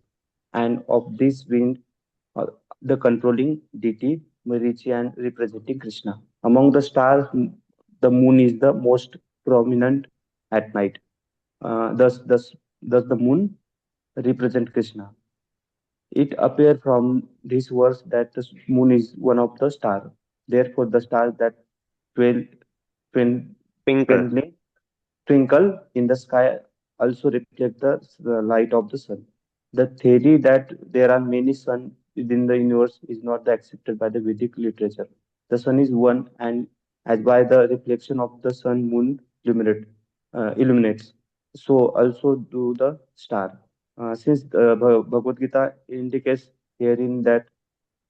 and of this wind, uh, the controlling deity Marichi and representing Krishna. Among the stars, the moon is the most prominent at night. Thus, the moon represent Krishna. It appears from this verse that the moon is one of the stars. Therefore, the stars that twinkle, Twinkle. twinkle twinkle in the sky also reflect the light of the sun. The theory that there are many suns within the universe is not accepted by the Vedic literature. The sun is one, and as by the reflection of the sun, moon illuminates. So also do the star. Since Bhagavad Gita indicates herein that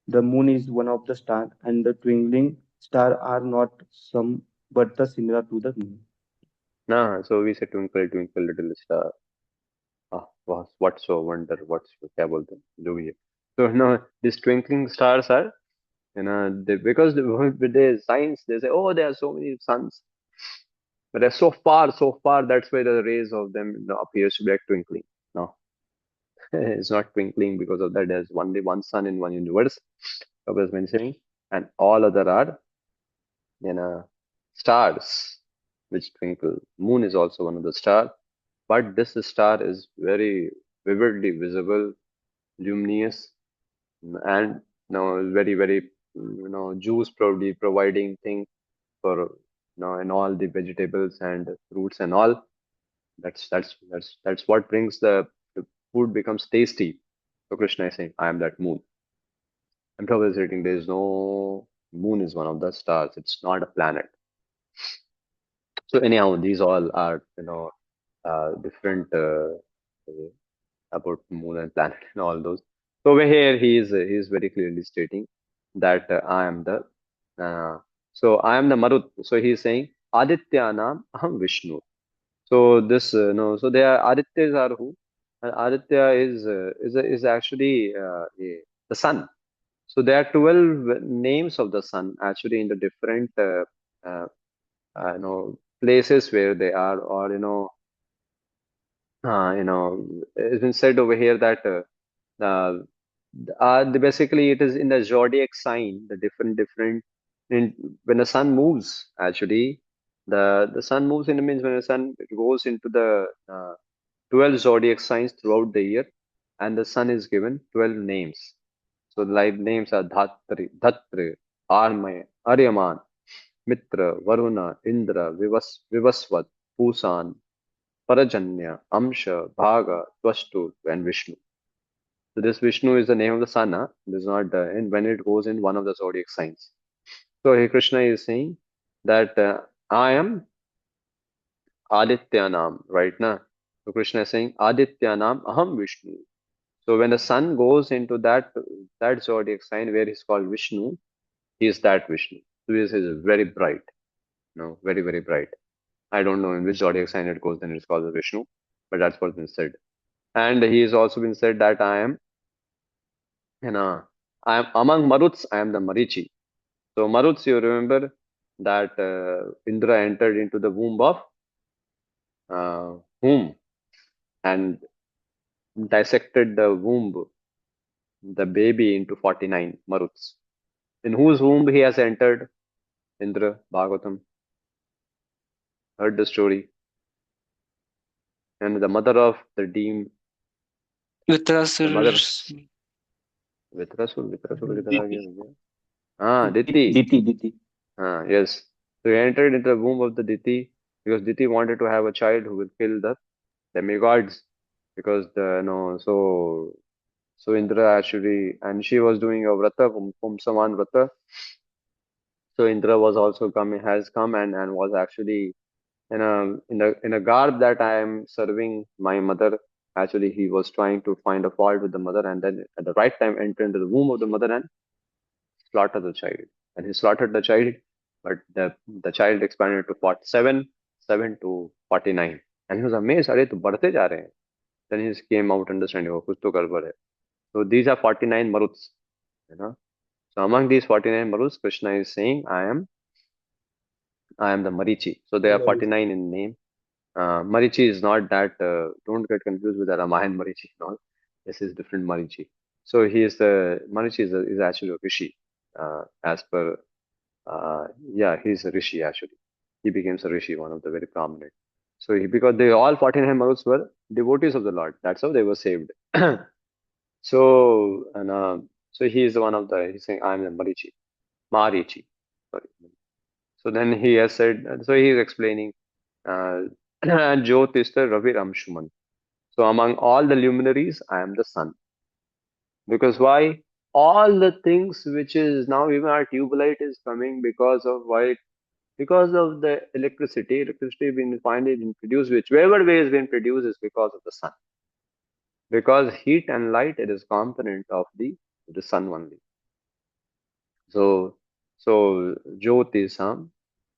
the moon is one of the stars, and the twinkling star are not some but the similar to the moon. Nah, so we say twinkle, twinkle, little star. What's so wonder? क्या बोलते हैं जो भी है. So these twinkling stars are, because with the science they say, oh, there are so many suns, but they're so far. That's why the rays of them appears to be like twinkling. No, it's not twinkling because of that. There's only one sun in one universe. I was mentioning, and all other are, stars which twinkle. Moon is also one of the stars, but this star is very vividly visible, luminous, and very juice probably providing thing for in all the vegetables and fruits and all. That's what brings the food becomes tasty. So Krishna is saying, I am that moon. And Prabhupada is stating there is no moon is one of the stars. It's not a planet. So anyhow, these all are different about moon and planet and all those. So over here he is very clearly stating that I am the I am the Marut. So he is saying Adityanam Aham Vishnu. So this so they are Adityas are who? And Aditya is actually the sun. So there are 12 names of the sun actually in the different uh, places where they are, or it's been said over here that uh, basically it is in the zodiac sign, the different in, when the sun moves actually, the sun moves in means when the sun goes into the 12 zodiac signs throughout the year, and the sun is given 12 names. So the live names are Dhatri, Aryaman, Mitra, Varuna, Indra, Vivasvat, Pusan, Parajanya, Amsha, Bhaga, Tvashtu, and Vishnu. So this Vishnu is the name of the sun. Huh? This is not when it goes in one of the zodiac signs. So here Krishna is saying that I am Adityanam, right now. So Krishna is saying Adityanam Aham Vishnu. So when the sun goes into that zodiac sign where he's called Vishnu, he is that Vishnu. So he is very bright, very very bright. I don't know in which zodiac sign it goes, then it's called the Vishnu, but that's what's been said. And he has also been said that I am among Maruts, I am the Marichi. So Maruts, you remember that Indra entered into the womb of whom and dissected the womb, the baby into 49 Maruts. In whose womb he has entered? Indra, Bhagavatam. Heard the story. And the mother of the demon, the mother Vitrasur किधर आ गया भैया? Diti. Diti. Yes. So he entered into the womb of the Diti because Diti wanted to have a child who will kill the demigods, because so Indra actually, and she was doing a vrata, Pumsaman vrata. So Indra was also has come and was actually in a garb that I am serving my mother. Actually, he was trying to find a fault with the mother, and then at the right time enter into the womb of the mother and slaughter the child. And he slaughtered the child, but the child expanded to 47, 7 to 49. And he was amazed, अरे तो बढ़ते जा रहे हैं. Then he came out understanding, oh, कुछ तो गड़बड़ है. So these are 49 maruts, you know. So among these 49 maruts, Krishna is saying, I am the Marichi. So there are 49 in name. Marichi is not that, don't get confused with the Ramayan Marichi. No, this is different Marichi. So Marichi is actually a rishi, as per, he's a rishi actually. He becomes a rishi, one of the very prominent. So because they all 49 Maruts were devotees of the Lord. That's how they were saved. So he is one of he's saying, I am the Marichi. Sorry. So then he has said, so he is explaining, Jyot is the Ravi Ramshuman. So among all the luminaries, I am the sun. Because why? All the things which is now, even our tube light is coming because of why? Because of the electricity. Electricity being finally produced, whichever way has been produced is because of the sun. Because heat and light, it is component of the sun only. So Jyotisam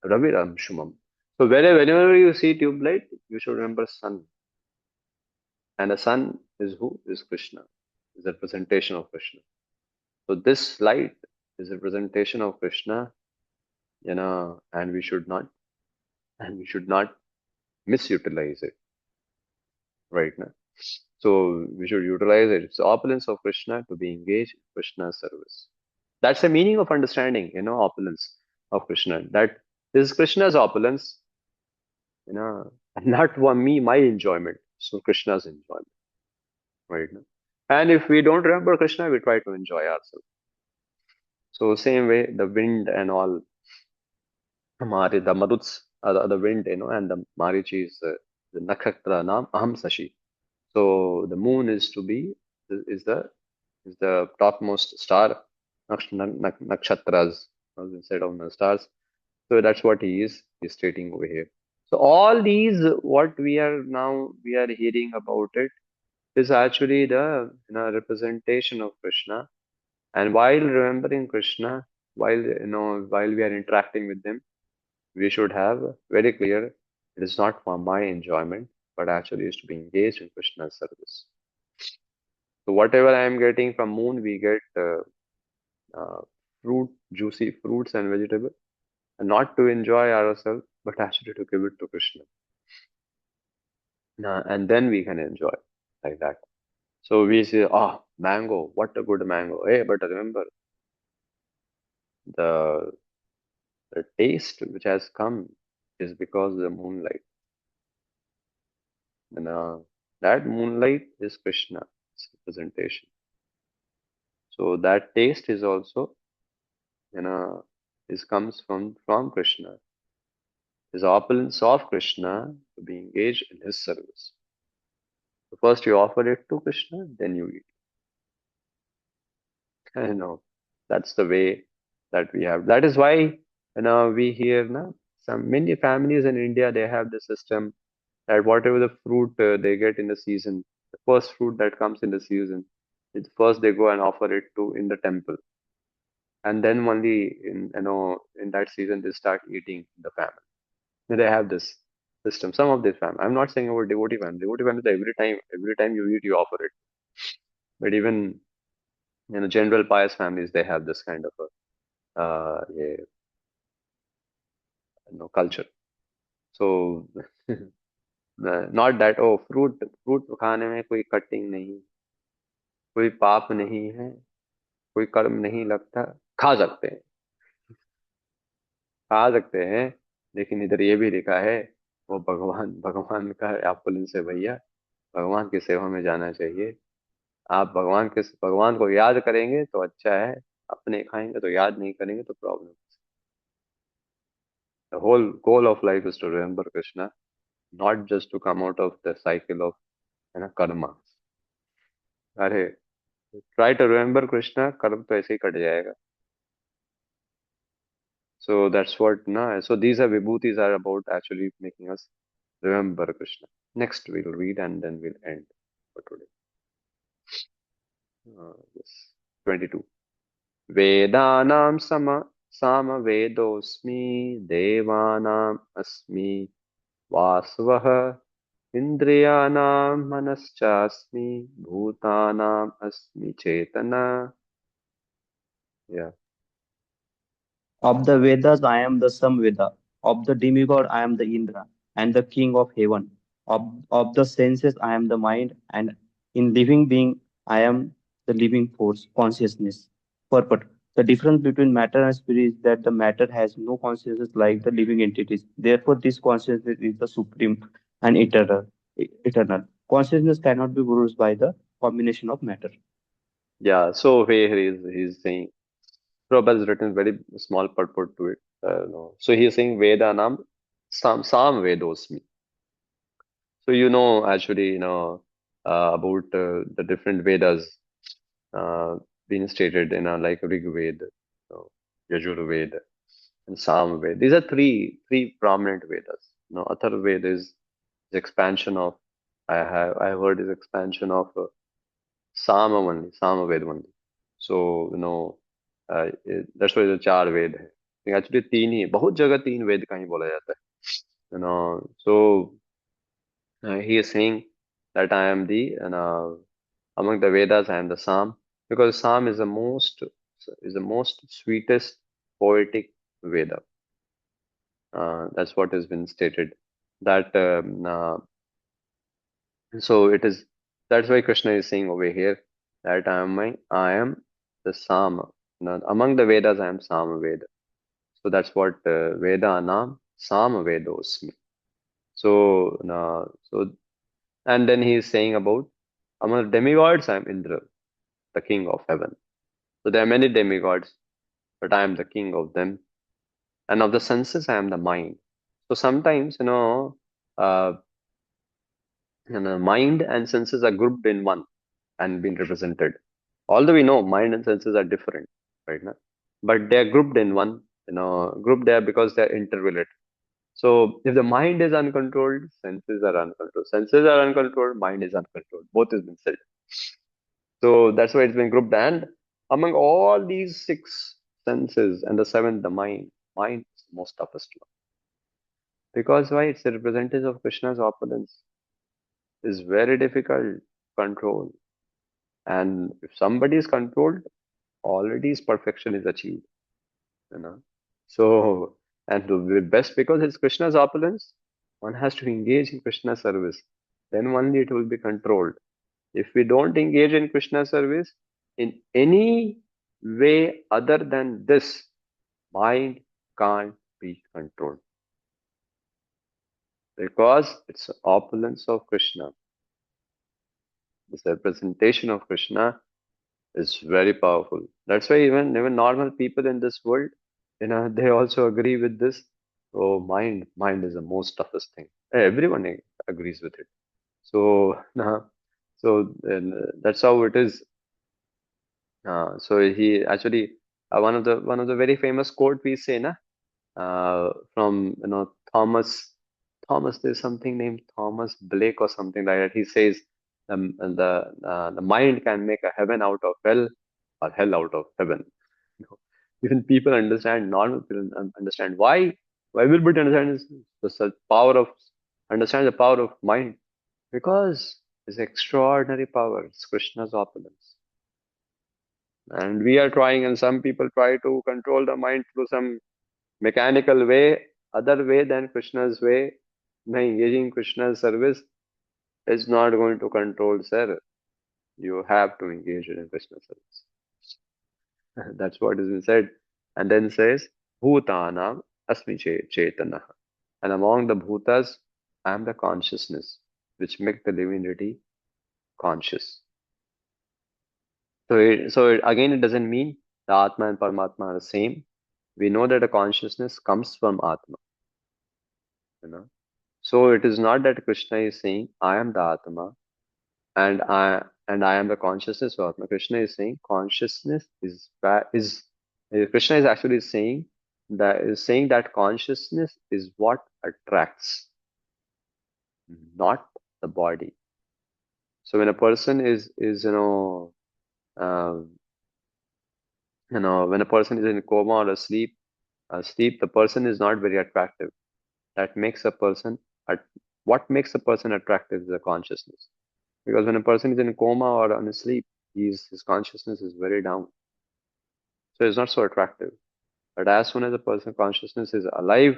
Raviram Shumam. So whenever you see tube light, you should remember sun. And the sun is who? Is Krishna. Is a representation of Krishna. So this light is a representation of Krishna, and we should not misutilize it. Right now. So we should utilize it. It's the opulence of Krishna to be engaged in Krishna's service. That's the meaning of understanding, opulence of Krishna. That this is Krishna's opulence, not my enjoyment. So Krishna's enjoyment, right? And if we don't remember Krishna, we try to enjoy ourselves. So same way, the wind and all, the maruts, the wind, and the marichi is the nakshatra naam aham sashi. So the moon is the topmost star, nakshatras instead of the stars. So that's what he's stating over here. So all these, what we are hearing about it is actually the representation of Krishna. And while remembering Krishna, while we are interacting with him, we should have very clear it is not for my enjoyment, but actually is to be engaged in Krishna's service. So whatever I am getting from moon, we get uh, juicy fruits and vegetables, and not to enjoy ourselves, but actually to give it to Krishna. And then we can enjoy like that. So we say, oh, mango, what a good mango. Hey, but remember, the the taste which has come is because of the moonlight. And that moonlight is Krishna's representation. So that taste is also, this comes from Krishna. His opulence of Krishna to be engaged in his service. So first you offer it to Krishna, then you eat. That's the way that we have. That is why we hear some many families in India, they have the system that whatever the fruit they get in the season, the first fruit that comes in the season, first they go and offer it to in the temple, and then only in that season they start eating the family. They have this system. Some of this family. I'm not saying about devotee family. Devotee family, every time you eat, you offer it. But even general pious families, they have this kind of culture. So not that fruit खाने में कोई cutting नहीं, कोई पाप नहीं है, कोई कर्म नहीं लगता, खा सकते हैं, लेकिन इधर ये भी लिखा है वो भगवान का आपुलन से भैया, भगवान की सेवा में जाना चाहिए। आप भगवान को याद करेंगे तो अच्छा है, अपने खाएंगे तो याद नहीं करेंगे तो problem. The whole goal of life is to remember Krishna, not just to come out of the cycle of karma. अरे try to remember Krishna, कर्म तो ऐसे ही कट जाएगा। So that's what so these are vibhutis are about actually making us remember Krishna. Next we'll read and then we'll end for today. Yes. 22. Vedanam sama vedosmi devanam asmi vasvah indriyanam manaschasmi bhutanam asmi chetana. Yeah. Of the Vedas, I am the Samveda. Of the demigod, I am the Indra and the king of heaven. Of the senses, I am the mind, and in living being, I am the living force, consciousness. Purport. The difference between matter and spirit is that the matter has no consciousness like the living entities. Therefore, this consciousness is the supreme and eternal. Consciousness cannot be produced by the combination of matter. Yeah. So here he's saying Prabhupada has written very small purport to it. No. So he is saying Vedanam Sam Vedosmi. So actually about the different Vedas being stated in like Rig Veda, Yajur Veda, and Sam Veda. These are three prominent Vedas. Atharva Veda is the expansion of I have heard is expansion of Sama Veda only. So that's why the चार वेद है। Actually तीन ही है, बहुत जगह तीन वेद का ही बोला जाता है। So he is saying that I am the among the Vedas I am the Sam, because Sam is the most sweetest poetic Veda. That's what has been stated. That so it is. That's why Krishna is saying over here that I am the Sama. Among the Vedas, I am Sama Veda. So that's what Vedanam Sama Vedosmi. So and then he is saying about among the demigods, I am Indra, the king of heaven. So there are many demigods, but I am the king of them. And of the senses, I am the mind. So sometimes, mind and senses are grouped in one and been represented. Although we know mind and senses are different, right now. But they are grouped in one, grouped there because they are interrelated. So if the mind is uncontrolled, senses are uncontrolled. Senses are uncontrolled, mind is uncontrolled. Both has been said. So that's why it's been grouped. And among all these six senses and the seventh, the mind is the most toughest one. Because why? It's a representative of Krishna's opulence. It's very difficult to control. And if somebody is controlled, already his perfection is achieved. You know. So, and to be best because it's Krishna's opulence, one has to engage in Krishna service. Then only it will be controlled. If we don't engage in Krishna service in any way other than this, mind can't be controlled. Because it's the opulence of Krishna. This representation of Krishna is very powerful. That's why even normal people in this world, they also agree with this. So mind is the most toughest thing. Everyone agrees with it. So that's how it is. So he actually one of the very famous quote we say, na, from Thomas. There's something named Thomas Blake or something like that. He says the mind can make a heaven out of hell or hell out of heaven. You know, even people understand, normal people understand why. Why will we understand the power of understand the power of mind? Because it's extraordinary power. It's Krishna's opulence. And we are trying, and some people try to control the mind through some mechanical way, other way than Krishna's way. By engaging Krishna's service is not going to control, sir. You have to engage in Krishna's service. That's what has been said. And then says, Bhutanam asmi chetana. And among the bhutas, I am the consciousness which make the divinity conscious. So again, it doesn't mean the Atma and Paramatma are the same. We know that a consciousness comes from Atma. So it is not that Krishna is saying, I am the Atma and I am the consciousness of Atma. Krishna is saying consciousness Krishna is actually saying that consciousness is what attracts, not the body. So when a person is uh, when a person is in coma or asleep, the person is not very attractive. That makes a person what makes a person attractive is the consciousness. Because when a person is in a coma or on a sleep, his consciousness is very down. So it's not so attractive. But as soon as a person's consciousness is alive,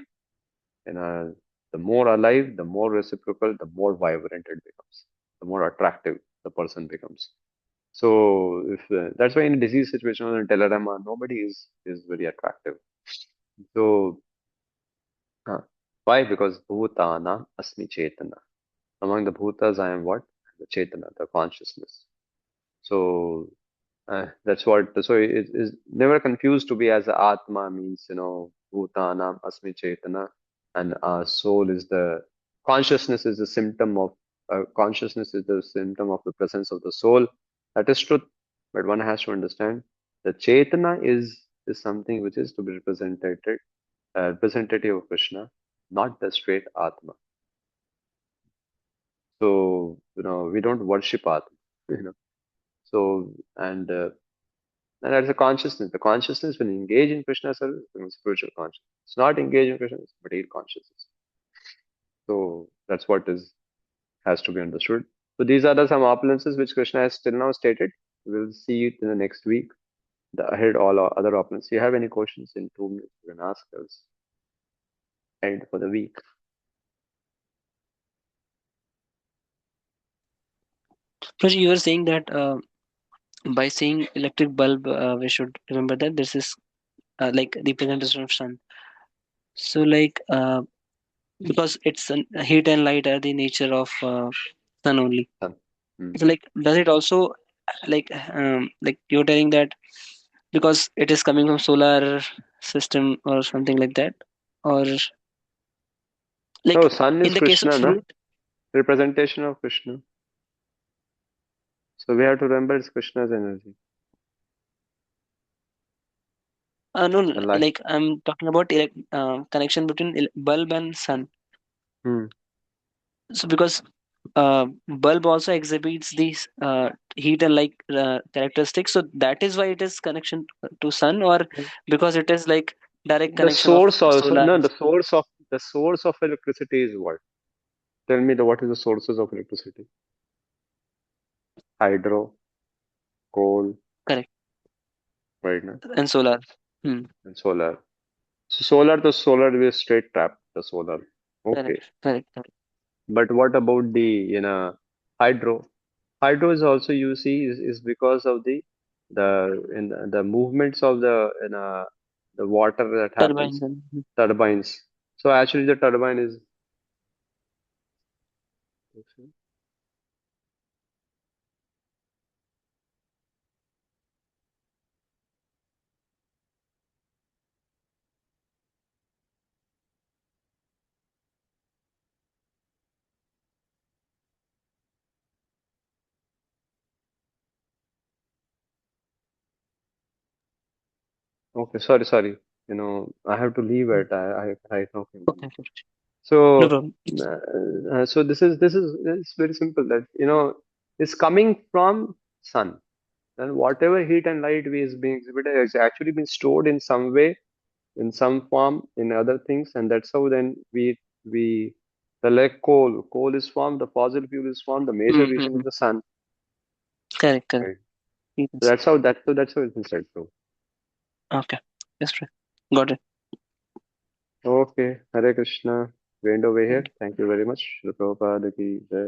the more alive, the more reciprocal, the more vibrant it becomes, the more attractive the person becomes. So if that's why in a disease situation or in telerama, nobody is very attractive. So why? Because bhutana asmi chetana. Among the bhutas, I am what? The chetana, the consciousness. So that's what. So it is never confused to be as Atma means, Bhutanam Asmi Chetana, and soul is the consciousness is the symptom of consciousness is the symptom of the presence of the soul. That is truth, but one has to understand the Chetana is something which is to be representative of Krishna, not the straight Atma. So we don't worship Atma, So and that's a consciousness. The consciousness, when engaged in Krishna service, becomes spiritual consciousness. It's not engaged in Krishna, it's material consciousness. So that's what has to be understood. So these are some opulences which Krishna has till now stated. We'll see it in the next week. Ahead all our other opulences. If you have any questions in 2 minutes, you can ask us. End for the week. Praj, you were saying that by saying electric bulb, we should remember that this is like representation of sun. So like because it's heat and light are the nature of sun only. Hmm. So like does it also like you're telling that because it is coming from solar system or something like that, or like No, sun in is the case of Krishna, na? fruit? Representation of Krishna. So we have to remember it's Krishna's energy. No, The light. like I'm talking about connection between bulb and sun. Hmm. So because bulb also exhibits these heat and light characteristics, so that is why it is connection to sun, or because it is like direct The connection of source also, solar. no, the source of electricity is what? Tell me what is the sources of electricity? Hydro, coal, Correct. right now, And solar. Hmm. and solar. So the solar is straight tap, the solar. Okay. Correct. But what about the, hydro? Hydro is also, you see, is because of the movements of the water that Turbines happens, and turbines. So actually the turbine is, okay, sorry. I have to leave it. I right now. okay. No So, problem. so this is it's very simple that it's coming from sun, and whatever heat and light is being exhibited has actually been stored in some way, in some form, in other things, and that's how then we the like coal is formed, the fossil fuel is formed. The major reason Mm-hmm. is the sun, Correct. right? Yes. So that's how it's inside. So Okay. Yes, right. Got it. okay, Hare Krishna. We end over Thank here. Thank you very much. Srila Prabhupada ki jai.